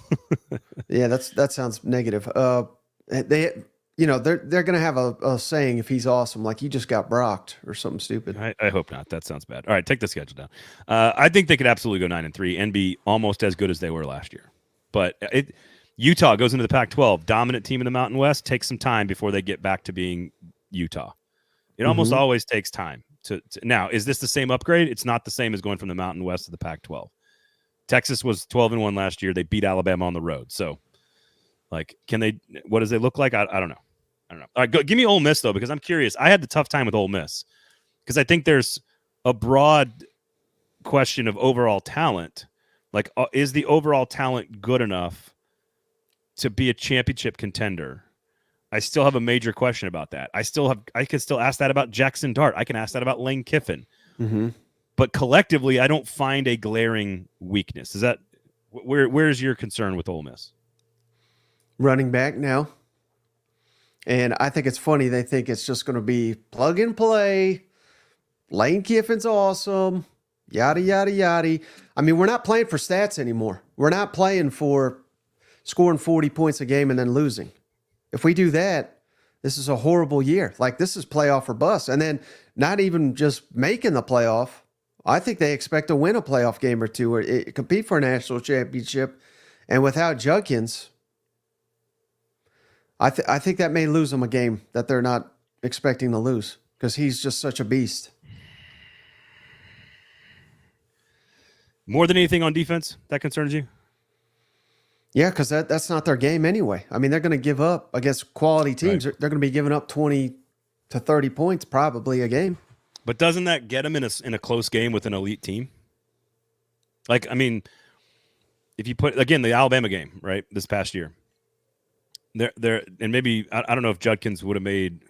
[SPEAKER 2] Yeah, that sounds negative. They're gonna have a saying if he's awesome, like he just got brocked or something stupid.
[SPEAKER 1] I hope not. That sounds bad. All right, take the schedule down. I think they could absolutely go 9-3 and be almost as good as they were last year. But Utah goes into the Pac-12, dominant team in the Mountain West. Takes some time before they get back to being Utah. It almost always takes time. Now, is this the same upgrade? It's not the same as going from the Mountain West to the Pac-12. Texas was 12-1 last year. They beat Alabama on the road. So, what does it look like? I don't know. All right, give me Ole Miss, though, because I'm curious. I had the tough time with Ole Miss because I think there's a broad question of overall talent. Like, is the overall talent good enough to be a championship contender? I still have a major question about that. I can still ask that about Jackson Dart. I can ask that about Lane Kiffin. Mm-hmm. But collectively, I don't find a glaring weakness. Is that where's your concern with Ole Miss?
[SPEAKER 2] Running back now. And I think it's funny. They think it's just going to be plug and play. Lane Kiffin's awesome. Yada, yada, yada. I mean, we're not playing for stats anymore. We're not playing for scoring 40 points a game and then losing. If we do that, this is a horrible year. Like, this is playoff or bust. And then not even just making the playoff. I think they expect to win a playoff game or two or compete for a national championship. And without Judkins, I think that may lose them a game that they're not expecting to lose because he's just such a beast.
[SPEAKER 1] More than anything on defense, that concerns you?
[SPEAKER 2] Yeah, because that's not their game anyway. I mean, they're going to give up against quality teams. Right. They're going to be giving up 20 to 30 points probably a game.
[SPEAKER 1] But doesn't that get them in a close game with an elite team? Like, I mean, if you put, again, the Alabama game, right, this past year, there, and maybe, I don't know if Judkins would have made,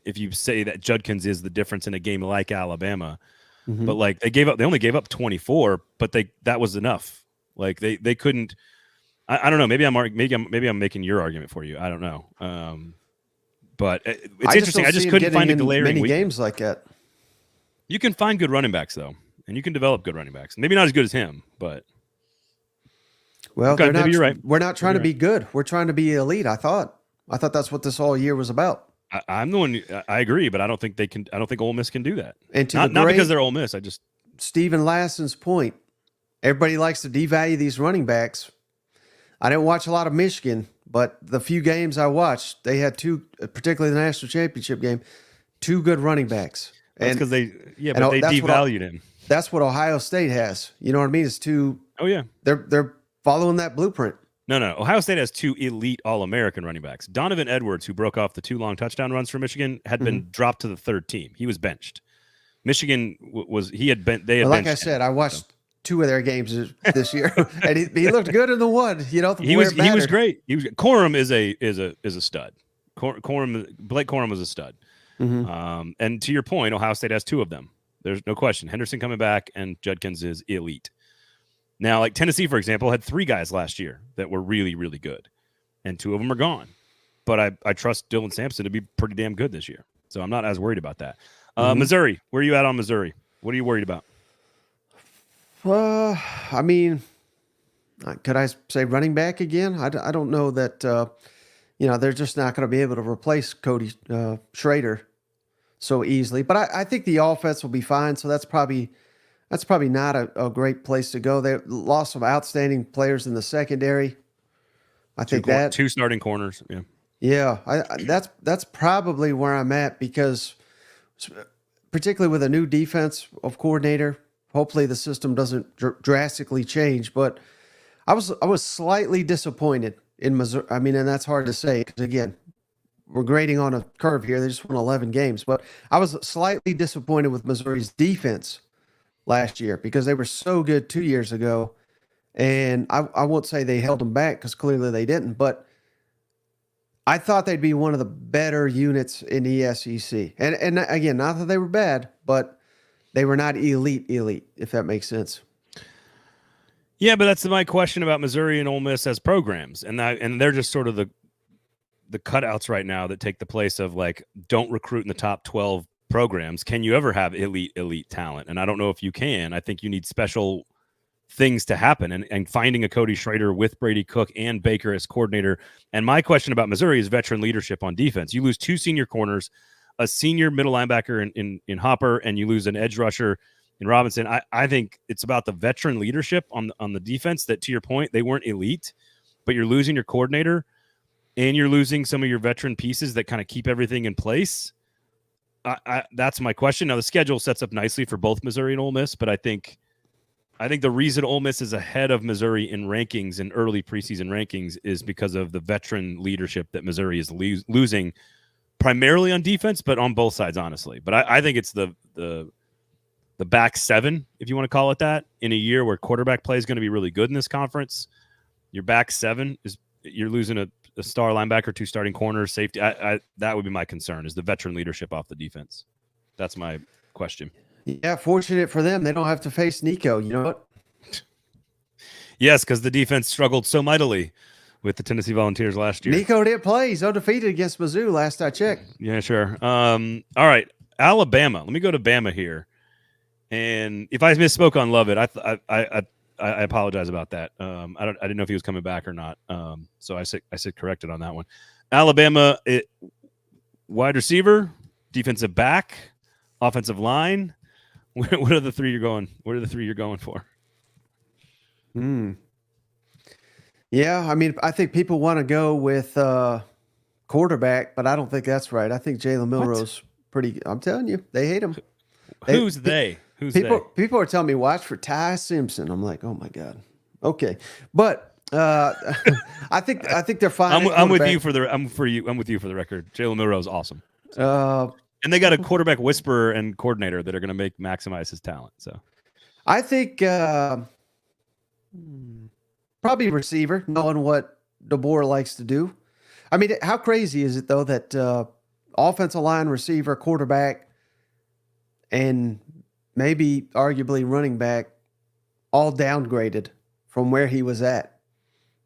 [SPEAKER 1] if you say that Judkins is the difference in a game like Alabama, but like they only gave up 24, but that was enough. Like they couldn't, I don't know, maybe I'm making your argument for you. I don't know. But it's interesting. I just couldn't find a glaring
[SPEAKER 2] many games like that.
[SPEAKER 1] You can find good running backs though, and you can develop good running backs. Maybe not as good as him, but
[SPEAKER 2] well,
[SPEAKER 1] okay, maybe you're right.
[SPEAKER 2] We're not trying to be good. We're trying to be elite. I thought that's what this all year was about.
[SPEAKER 1] I'm the one. I agree, but I don't think they can. I don't think Ole Miss can do that.
[SPEAKER 2] And
[SPEAKER 1] not because they're Ole Miss.
[SPEAKER 2] Stephen Lassen's point. Everybody likes to devalue these running backs. I didn't watch a lot of Michigan, but the few games I watched, they had two, particularly the national championship game, two good running backs.
[SPEAKER 1] That's because they devalued him.
[SPEAKER 2] That's what Ohio State has. You know what I mean? It's two.
[SPEAKER 1] Oh yeah,
[SPEAKER 2] they're following that blueprint.
[SPEAKER 1] No. Ohio State has two elite All-American running backs. Donovan Edwards, who broke off the 2 long touchdown runs for Michigan, had been dropped to the 3rd team. He was benched. Michigan
[SPEAKER 2] like I said, I watched 2 of their games this year, and he looked good in the one. You know,
[SPEAKER 1] he was great. Corum is a stud. Blake Corum was a stud. And to your point, Ohio State has 2 of them. There's no question. Henderson coming back, and Judkins is elite. Now, like Tennessee, for example, had 3 guys last year that were really, really good, and 2 of them are gone. But I trust Dylan Sampson to be pretty damn good this year, so I'm not as worried about that. Missouri, where are you at on Missouri? What are you worried about?
[SPEAKER 2] I mean, could I say running back again? I don't know that, they're just not going to be able to replace Cody Schrader so easily. But I think the offense will be fine, so that's probably not a great place to go. They lost some outstanding players in the secondary. I think
[SPEAKER 1] 2 starting corners.
[SPEAKER 2] Yeah. That's probably where I'm at because particularly with a new defense of coordinator, hopefully the system doesn't drastically change, but I was slightly disappointed in Missouri. I mean, and that's hard to say because again, we're grading on a curve here. They just won 11 games, but I was slightly disappointed with Missouri's defense last year because they were so good 2 years ago. And I won't say they held them back because clearly they didn't, but I thought they'd be one of the better units in the SEC. And again, not that they were bad, but they were not elite, if that makes sense.
[SPEAKER 1] Yeah, but that's my question about Missouri and Ole Miss as programs. And they're just sort of the cutouts right now that take the place of like, don't recruit in the top 12 programs. Can you ever have elite talent? And I don't know if you can. I think you need special things to happen and finding a Cody Schrader with Brady Cook and Baker as coordinator. And my question about Missouri is veteran leadership on defense. You lose 2 senior corners, a senior middle linebacker in Hopper, and you lose an edge rusher in Robinson. I think it's about the veteran leadership on the defense that, to your point, they weren't elite, but you're losing your coordinator and you're losing some of your veteran pieces that kind of keep everything in place. That's my question. Now the schedule sets up nicely for both Missouri and Ole Miss, but I think the reason Ole Miss is ahead of Missouri in rankings and early preseason rankings is because of the veteran leadership that Missouri is losing primarily on defense, but on both sides, honestly. But I think it's the back 7, if you want to call it that, in a year where quarterback play is going to be really good in this conference. Your back 7 you're losing a star linebacker, 2 starting corners, safety. That would be my concern, is the veteran leadership off the defense. That's my question.
[SPEAKER 2] Yeah, fortunate for them, they don't have to face Nico. You know what?
[SPEAKER 1] Yes, because the defense struggled so mightily with the Tennessee Volunteers last year.
[SPEAKER 2] Nico didn't play. He's undefeated against Mizzou last I checked.
[SPEAKER 1] Yeah, sure. All right, Alabama. Let me go to Bama here. And if I misspoke on Lovett, I apologize about that. I didn't know if he was coming back or not. So I said corrected on that one. Alabama, wide receiver, defensive back, offensive line. What are the three you're going? What are the three you're going for?
[SPEAKER 2] Yeah, I mean, I think people want to go with quarterback, but I don't think that's right. I think Jalen Milroe's pretty. I'm telling you, they hate him.
[SPEAKER 1] Who's they? Who's
[SPEAKER 2] people are telling me watch for Ty Simpson. I'm like, oh my god. Okay, but I think they're fine.
[SPEAKER 1] I'm with you for the record. Jalen Milroe's awesome. And they got a quarterback whisperer and coordinator that are going to maximize his talent. So
[SPEAKER 2] I think probably receiver, knowing what DeBoer likes to do. I mean, how crazy is it though that offensive line, receiver, quarterback, and maybe arguably running back all downgraded from where he was at,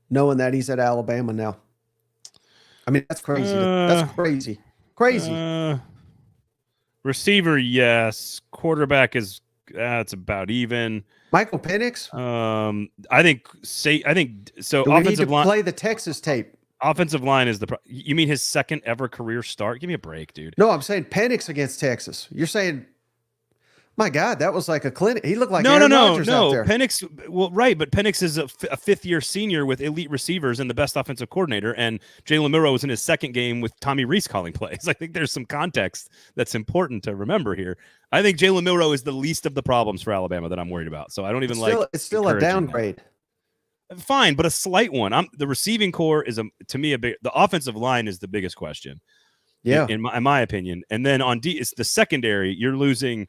[SPEAKER 2] knowing that he's at Alabama now. I mean, that's crazy. That's crazy. Crazy.
[SPEAKER 1] Receiver, yes. Quarterback is it's about even.
[SPEAKER 2] Michael Penix?
[SPEAKER 1] I think so.
[SPEAKER 2] Do we need to play the Texas tape?
[SPEAKER 1] Offensive line is you mean his second ever career start? Give me a break, dude.
[SPEAKER 2] No, I'm saying Penix against Texas. You're saying, my God, that was like a clinic. He looked like
[SPEAKER 1] no.
[SPEAKER 2] out there.
[SPEAKER 1] Penix, well, right, but Penix is a fifth-year senior with elite receivers and the best offensive coordinator, and Jalen Milroe was in his second game with Tommy Rees calling plays. I think there's some context that's important to remember here. I think Jalen Milroe is the least of the problems for Alabama that I'm worried about. So I don't even
[SPEAKER 2] it's still a downgrade.
[SPEAKER 1] Fine, but a slight one. The receiving core is to me the offensive line is the biggest question.
[SPEAKER 2] Yeah,
[SPEAKER 1] in my opinion, and then on D, it's the secondary. You're losing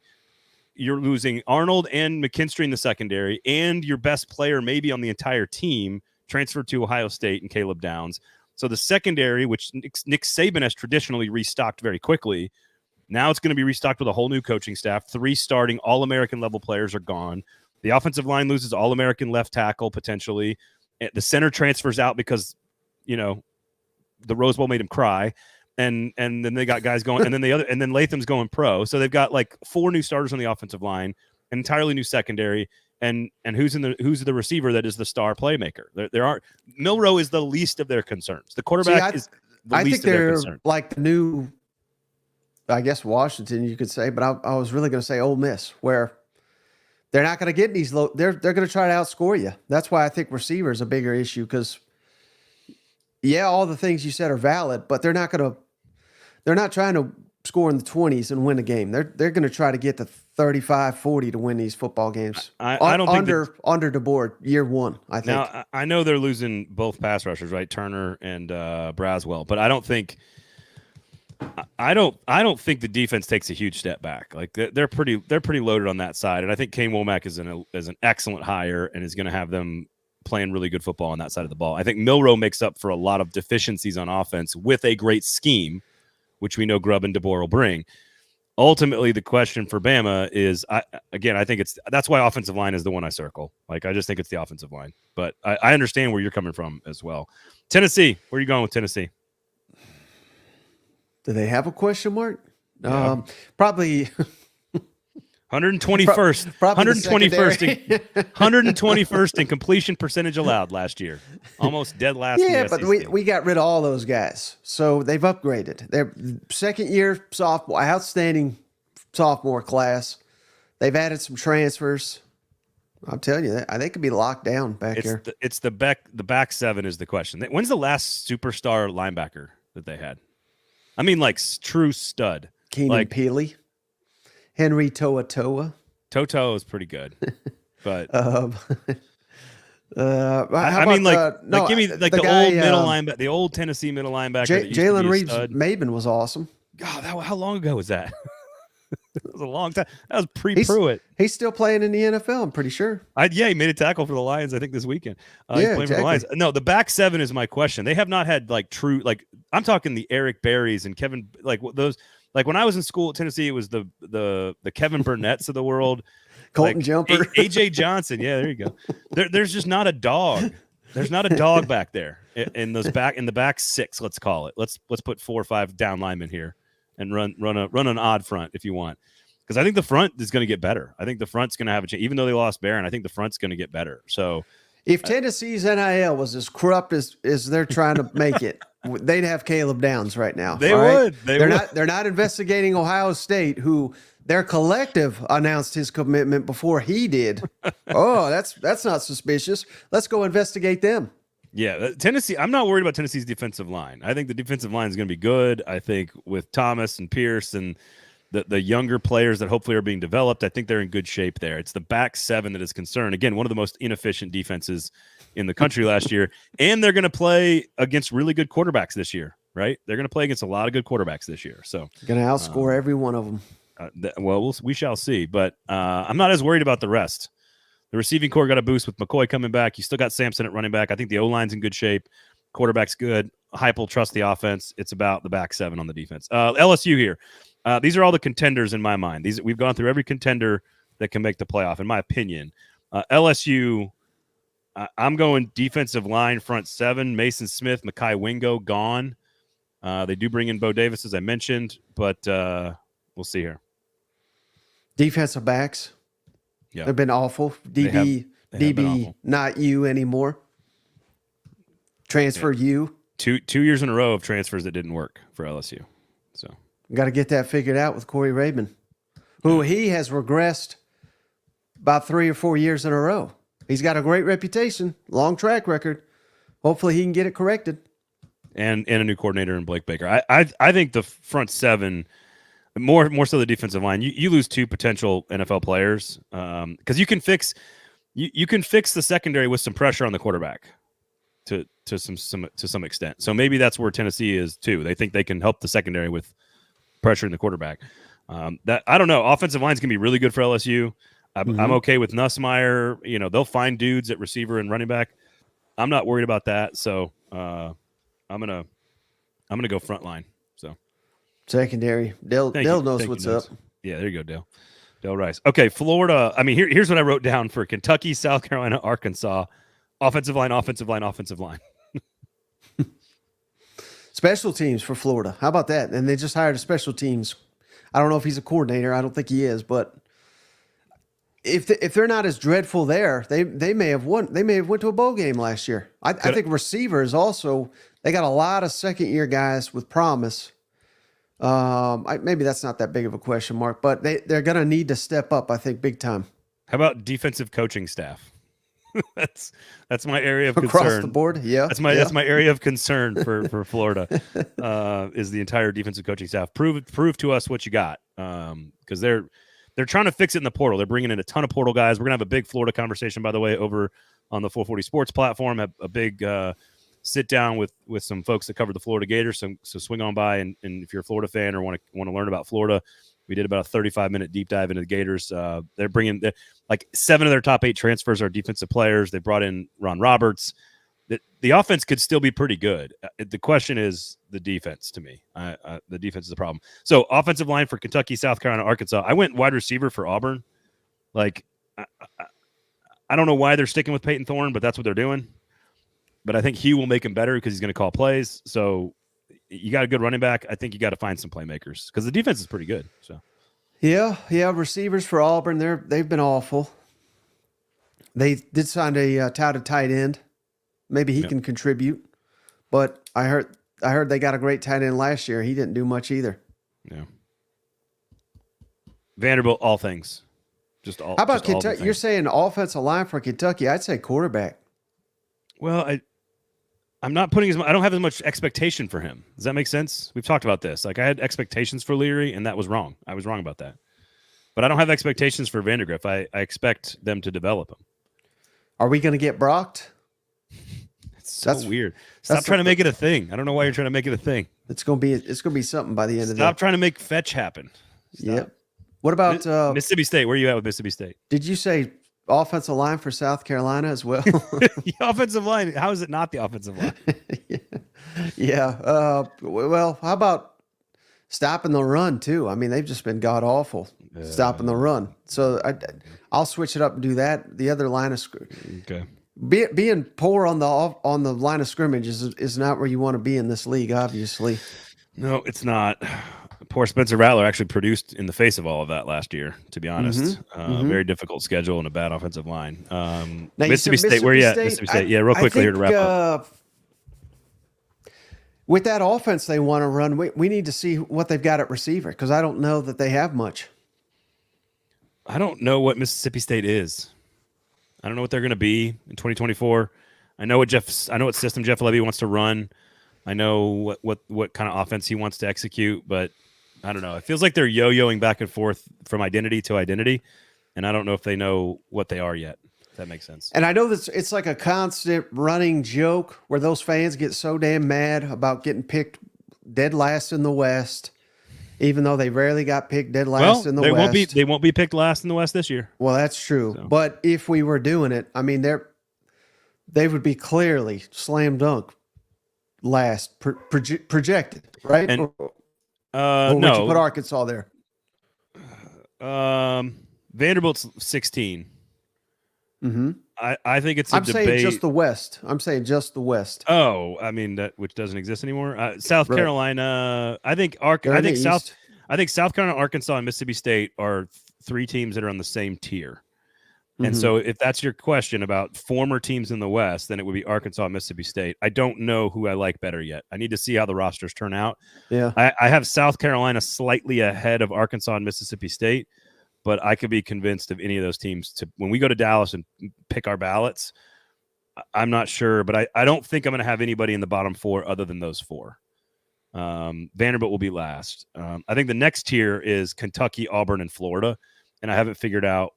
[SPEAKER 1] Arnold and McKinstry in the secondary, and your best player maybe on the entire team transferred to Ohio State and Caleb Downs. So the secondary, which Nick Saban has traditionally restocked very quickly, now it's going to be restocked with a whole new coaching staff. 3 starting All-American level players are gone. The offensive line loses All-American left tackle potentially. The center transfers out because, the Rose Bowl made him cry. And then they got guys going, and then Latham's going pro. So they've got like 4 new starters on the offensive line, an entirely new secondary, and who's the receiver that is the star playmaker? There are Milroe is the least of their concerns. The quarterback is the least of their concerns.
[SPEAKER 2] Like the new, I guess Washington, you could say, but I was really going to say Ole Miss, where they're not going to get these low. They're going to try to outscore you. That's why I think receiver is a bigger issue because. Yeah, all the things you said are valid, but they're not trying to score in the 20s and win a game. They're going to try to get to 35, 40 to win these football games.
[SPEAKER 1] I don't think
[SPEAKER 2] under the board year 1, I think.
[SPEAKER 1] Now, I know they're losing both pass rushers, right? Turner and Braswell, but I don't think the defense takes a huge step back. Like they're pretty loaded on that side, and I think Kane Womack is an excellent hire and is going to have them playing really good football on that side of the ball. I think Milroe makes up for a lot of deficiencies on offense with a great scheme, which we know Grubb and DeBoer will bring. Ultimately, the question for Bama is, I think that's why offensive line is the one I circle. Like, I just think it's the offensive line. But I understand where you're coming from as well. Tennessee, where are you going with Tennessee?
[SPEAKER 2] Do they have a question mark?
[SPEAKER 1] Yeah.
[SPEAKER 2] Probably
[SPEAKER 1] 121st, 121st in completion percentage allowed last year. Almost dead last.
[SPEAKER 2] Yeah, but we got rid of all those guys, so they've upgraded. Their second-year sophomore, outstanding sophomore class. They've added some transfers. I'm telling you, they could be locked down back here.
[SPEAKER 1] It's the back 7 is the question. When's the last superstar linebacker that they had? I mean, like true stud.
[SPEAKER 2] Keenan Peely. Henry To'oTo'o.
[SPEAKER 1] Toto is pretty good, but
[SPEAKER 2] I
[SPEAKER 1] mean, give me like the old middle linebacker, the old Tennessee middle linebacker.
[SPEAKER 2] Jalen Reeves-Maben was awesome.
[SPEAKER 1] God, how long ago was that? It was a long time. That was pre-Pruitt.
[SPEAKER 2] He's still playing in the NFL, I'm pretty sure.
[SPEAKER 1] He made a tackle for the Lions, I think, this weekend.
[SPEAKER 2] He's playing
[SPEAKER 1] for the Lions. No, the back 7 is my question. They have not had true, I'm talking the Eric Berries and Kevin, those. Like when I was in school at Tennessee, it was the Kevin Burnett's of the world,
[SPEAKER 2] Colton Jumper,
[SPEAKER 1] AJ Johnson. Yeah, there you go. There's just not a dog There's not a dog back there in the back six. Let's call it. Let's put 4 or 5 down linemen here and run an odd front if you want. Because I think the front is going to get better. I think the front's going to have a chance. Even though they lost Barron, I think the front's going to get better. So
[SPEAKER 2] if Tennessee's NIL was as corrupt as they're trying to make it, they'd have Caleb Downs right now.
[SPEAKER 1] They would.
[SPEAKER 2] They're not investigating Ohio State, who their collective announced his commitment before he did. Oh, that's not suspicious. Let's go investigate them.
[SPEAKER 1] Yeah, Tennessee. I'm not worried about Tennessee's defensive line. I think the defensive line is going to be good. I think with Thomas and Pierce and the younger players that hopefully are being developed, I think they're in good shape there. It's the back seven that is concerned. Again, one of the most inefficient defenses in the country last year. And they're going to play against really good quarterbacks this year, right? They're going to play against a lot of good quarterbacks this year. So
[SPEAKER 2] going to outscore every one of them.
[SPEAKER 1] We shall see. But I'm not as worried about the rest. The receiving core got a boost with McCoy coming back. You still got Sampson at running back. I think the O-line's in good shape. Quarterback's good. Heupel will trust the offense. It's about the back seven on the defense. LSU here. These are all the contenders in my mind. We've gone through every contender that can make the playoff, in my opinion. LSU, I'm going defensive line, front seven. Mason Smith, Mekhi Wingo, gone. They do bring in Bo Davis, as I mentioned, but we'll see here.
[SPEAKER 2] Defensive backs.
[SPEAKER 1] Yeah.
[SPEAKER 2] They've been awful. DB, awful. Not you anymore. Transfer you.
[SPEAKER 1] 2 years in a row of transfers that didn't work for LSU. So
[SPEAKER 2] got to get that figured out with Corey Raymond, who he has regressed about 3 or 4 years in a row. He's got a great reputation, long track record. Hopefully he can get it corrected.
[SPEAKER 1] And a new coordinator in Blake Baker. I think the front seven, more so the defensive line, you lose 2 potential NFL players because you can fix the secondary with some pressure on the quarterback to some extent. So maybe that's where Tennessee is too. They think they can help the secondary with pressure in the quarterback. That I don't know. Offensive line is gonna be really good for LSU. I'm okay with Nussmeier. You know, they'll find dudes at receiver and running back. I'm not worried about that. So I'm gonna go front line. So
[SPEAKER 2] secondary. Dale knows what's up.
[SPEAKER 1] Yeah, there you go, Dale Rice. Okay, Florida. I mean, here's what I wrote down for Kentucky, South Carolina, Arkansas. Offensive line.
[SPEAKER 2] Special teams for Florida. How about that? And they just hired a special teams. I don't know if he's a coordinator. I don't think he is, but if they're not as dreadful there, they may have won. They may have went to a bowl game last year. I think receivers also, they got a lot of second-year guys with promise. Maybe that's not that big of a question mark, but they're going to need to step up, I think, big time.
[SPEAKER 1] How about defensive coaching staff? that's my area of
[SPEAKER 2] across
[SPEAKER 1] concern.
[SPEAKER 2] The board. Yeah,
[SPEAKER 1] that's my area of concern for Florida. Is the entire defensive coaching staff. Prove to us what you got, because they're trying to fix it in the portal. They're bringing in a ton of portal guys. We're gonna have a big Florida conversation, by the way, over on the 440 Sports platform. Have a big sit down with some folks that cover the Florida Gators. So swing on by, and if you're a Florida fan or want to learn about Florida. We did about a 35-minute deep dive into the Gators. They're bringing like 7 of their top 8 transfers are defensive players. They brought in Ron Roberts. The offense could still be pretty good. The question is the defense to me. The defense is the problem. So offensive line for Kentucky, South Carolina, Arkansas. I went wide receiver for Auburn. Like, I don't know why they're sticking with Peyton Thorne, but that's what they're doing. But I think he will make him better because he's going to call plays. So you got a good running back. I think you got to find some playmakers because the defense is pretty good. So,
[SPEAKER 2] yeah. Receivers for Auburn, they've been awful. They did sign a touted tight end. Maybe he can contribute, but I heard they got a great tight end last year. He didn't do much either.
[SPEAKER 1] Yeah. Vanderbilt, all things, just all.
[SPEAKER 2] How about Kentucky? You're saying offensive line for Kentucky? I'd say quarterback.
[SPEAKER 1] Well, I'm not putting I don't have as much expectation for him. Does that make sense? We've talked about this. Like I had expectations for Leary, and that was wrong. I was wrong about that. But I don't have expectations for Vandergriff. I expect them to develop him.
[SPEAKER 2] Are we going to get Brocked?
[SPEAKER 1] That's weird. Stop trying to make it a thing. I don't know why you're trying to make it a thing.
[SPEAKER 2] It's going to be something by the end of the day.
[SPEAKER 1] Stop trying to make fetch happen.
[SPEAKER 2] Yep. What about
[SPEAKER 1] Mississippi State? Where are you at with Mississippi State?
[SPEAKER 2] Did you say offensive line for South Carolina as well?
[SPEAKER 1] The offensive line. How is it not the offensive line?
[SPEAKER 2] Yeah. Well, how about stopping the run too? I mean, they've just been god awful stopping the run. So I'll switch it up and do that. The other line is
[SPEAKER 1] okay.
[SPEAKER 2] being poor on the line of scrimmage is not where you want to be in this league, obviously.
[SPEAKER 1] No, it's not. Poor Spencer Rattler actually produced in the face of all of that last year, to be honest. Very difficult schedule and a bad offensive line. Mississippi State, where are you at? Mississippi State. Yeah, real quickly here to wrap up.
[SPEAKER 2] With that offense they want to run, we need to see what they've got at receiver, because I don't know that they have much.
[SPEAKER 1] I don't know what Mississippi State is. I don't know what they're going to be in 2024. I know what system Jeff Levy wants to run. I know what kind of offense he wants to execute, but I don't know. It feels like they're yo-yoing back and forth from identity to identity, and I don't know if they know what they are yet. If that makes sense.
[SPEAKER 2] And I know that it's like a constant running joke where those fans get so damn mad about getting picked dead last in the West, even though they rarely got picked dead last in the West.
[SPEAKER 1] They won't be picked last in the West this year.
[SPEAKER 2] Well, that's true. So. But if we were doing it, I mean, they would be clearly slam dunk last projected, right?
[SPEAKER 1] And,
[SPEAKER 2] or would you put Arkansas there?
[SPEAKER 1] Vanderbilt's 16.
[SPEAKER 2] Mm-hmm.
[SPEAKER 1] I think it's a debate.
[SPEAKER 2] I'm saying just the West. I'm saying just the West.
[SPEAKER 1] Oh, I mean which doesn't exist anymore. South Carolina. I think South Carolina, Arkansas, and Mississippi State are three teams that are on the same tier. And so if that's your question about former teams in the West, then it would be Arkansas and Mississippi State. I don't know who I like better yet. I need to see how the rosters turn out.
[SPEAKER 2] Yeah,
[SPEAKER 1] I have South Carolina slightly ahead of Arkansas and Mississippi State, but I could be convinced of any of those teams when we go to Dallas and pick our ballots. I'm not sure, but I don't think I'm going to have anybody in the bottom four other than those four. Vanderbilt will be last. I think the next tier is Kentucky, Auburn, and Florida, and I haven't figured out.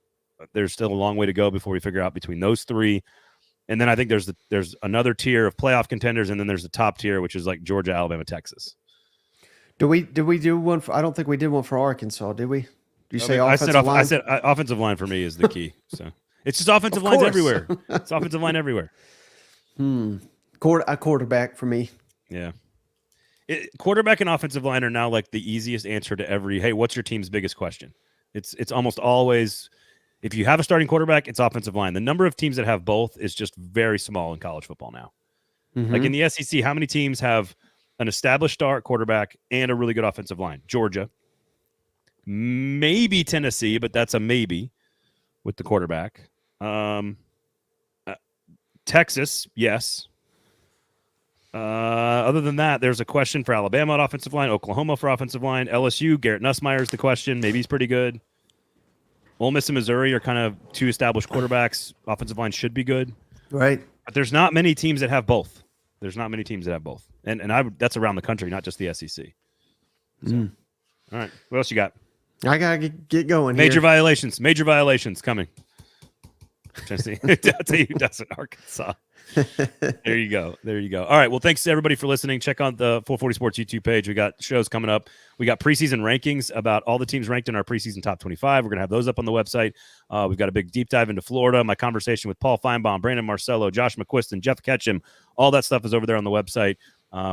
[SPEAKER 1] There's still a long way to go before we figure out between those three. And then I think there's another tier of playoff contenders, and then there's the top tier, which is like Georgia, Alabama, Texas.
[SPEAKER 2] Did we do one? I don't think we did one for Arkansas, did we? Did you say offensive line?
[SPEAKER 1] I said offensive line for me is the key. So it's just offensive lines everywhere. It's offensive line everywhere.
[SPEAKER 2] A quarterback for me.
[SPEAKER 1] Yeah. Quarterback and offensive line are now like the easiest answer to every, hey, what's your team's biggest question? It's almost always, if you have a starting quarterback, it's offensive line. The number of teams that have both is just very small in college football now. Like in the SEC, how many teams have an established star quarterback and a really good offensive line? Georgia. Maybe Tennessee, but that's a maybe with the quarterback. Texas, yes. Other than that, there's a question for Alabama at offensive line, Oklahoma for offensive line, LSU, Garrett Nussmeier is the question. Maybe he's pretty good. Ole Miss and Missouri are kind of two established quarterbacks. Offensive line should be good.
[SPEAKER 2] Right.
[SPEAKER 1] But there's not many teams that have both. And that's around the country, not just the SEC. So, all right. What else you got?
[SPEAKER 2] I got to get going
[SPEAKER 1] Major violations coming. Tennessee. I'll tell you who doesn't. Arkansas. There you go. All right. Well, thanks to everybody for listening. Check out the 440 Sports YouTube page. We got shows coming up. We got preseason rankings about all the teams ranked in our preseason top 25. We're going to have those up on the website. We've got a big deep dive into Florida. My conversation with Paul Feinbaum, Brandon Marcello, Josh McQuiston, Jeff Ketchum. All that stuff is over there on the website.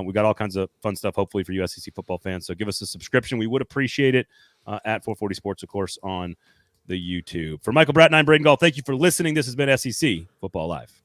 [SPEAKER 1] We got all kinds of fun stuff, hopefully, for you SEC football fans. So give us a subscription. We would appreciate it at 440 Sports, of course, on the YouTube. For Michael Bratton, I'm Braden Gall. Thank you for listening. This has been SEC Football Live.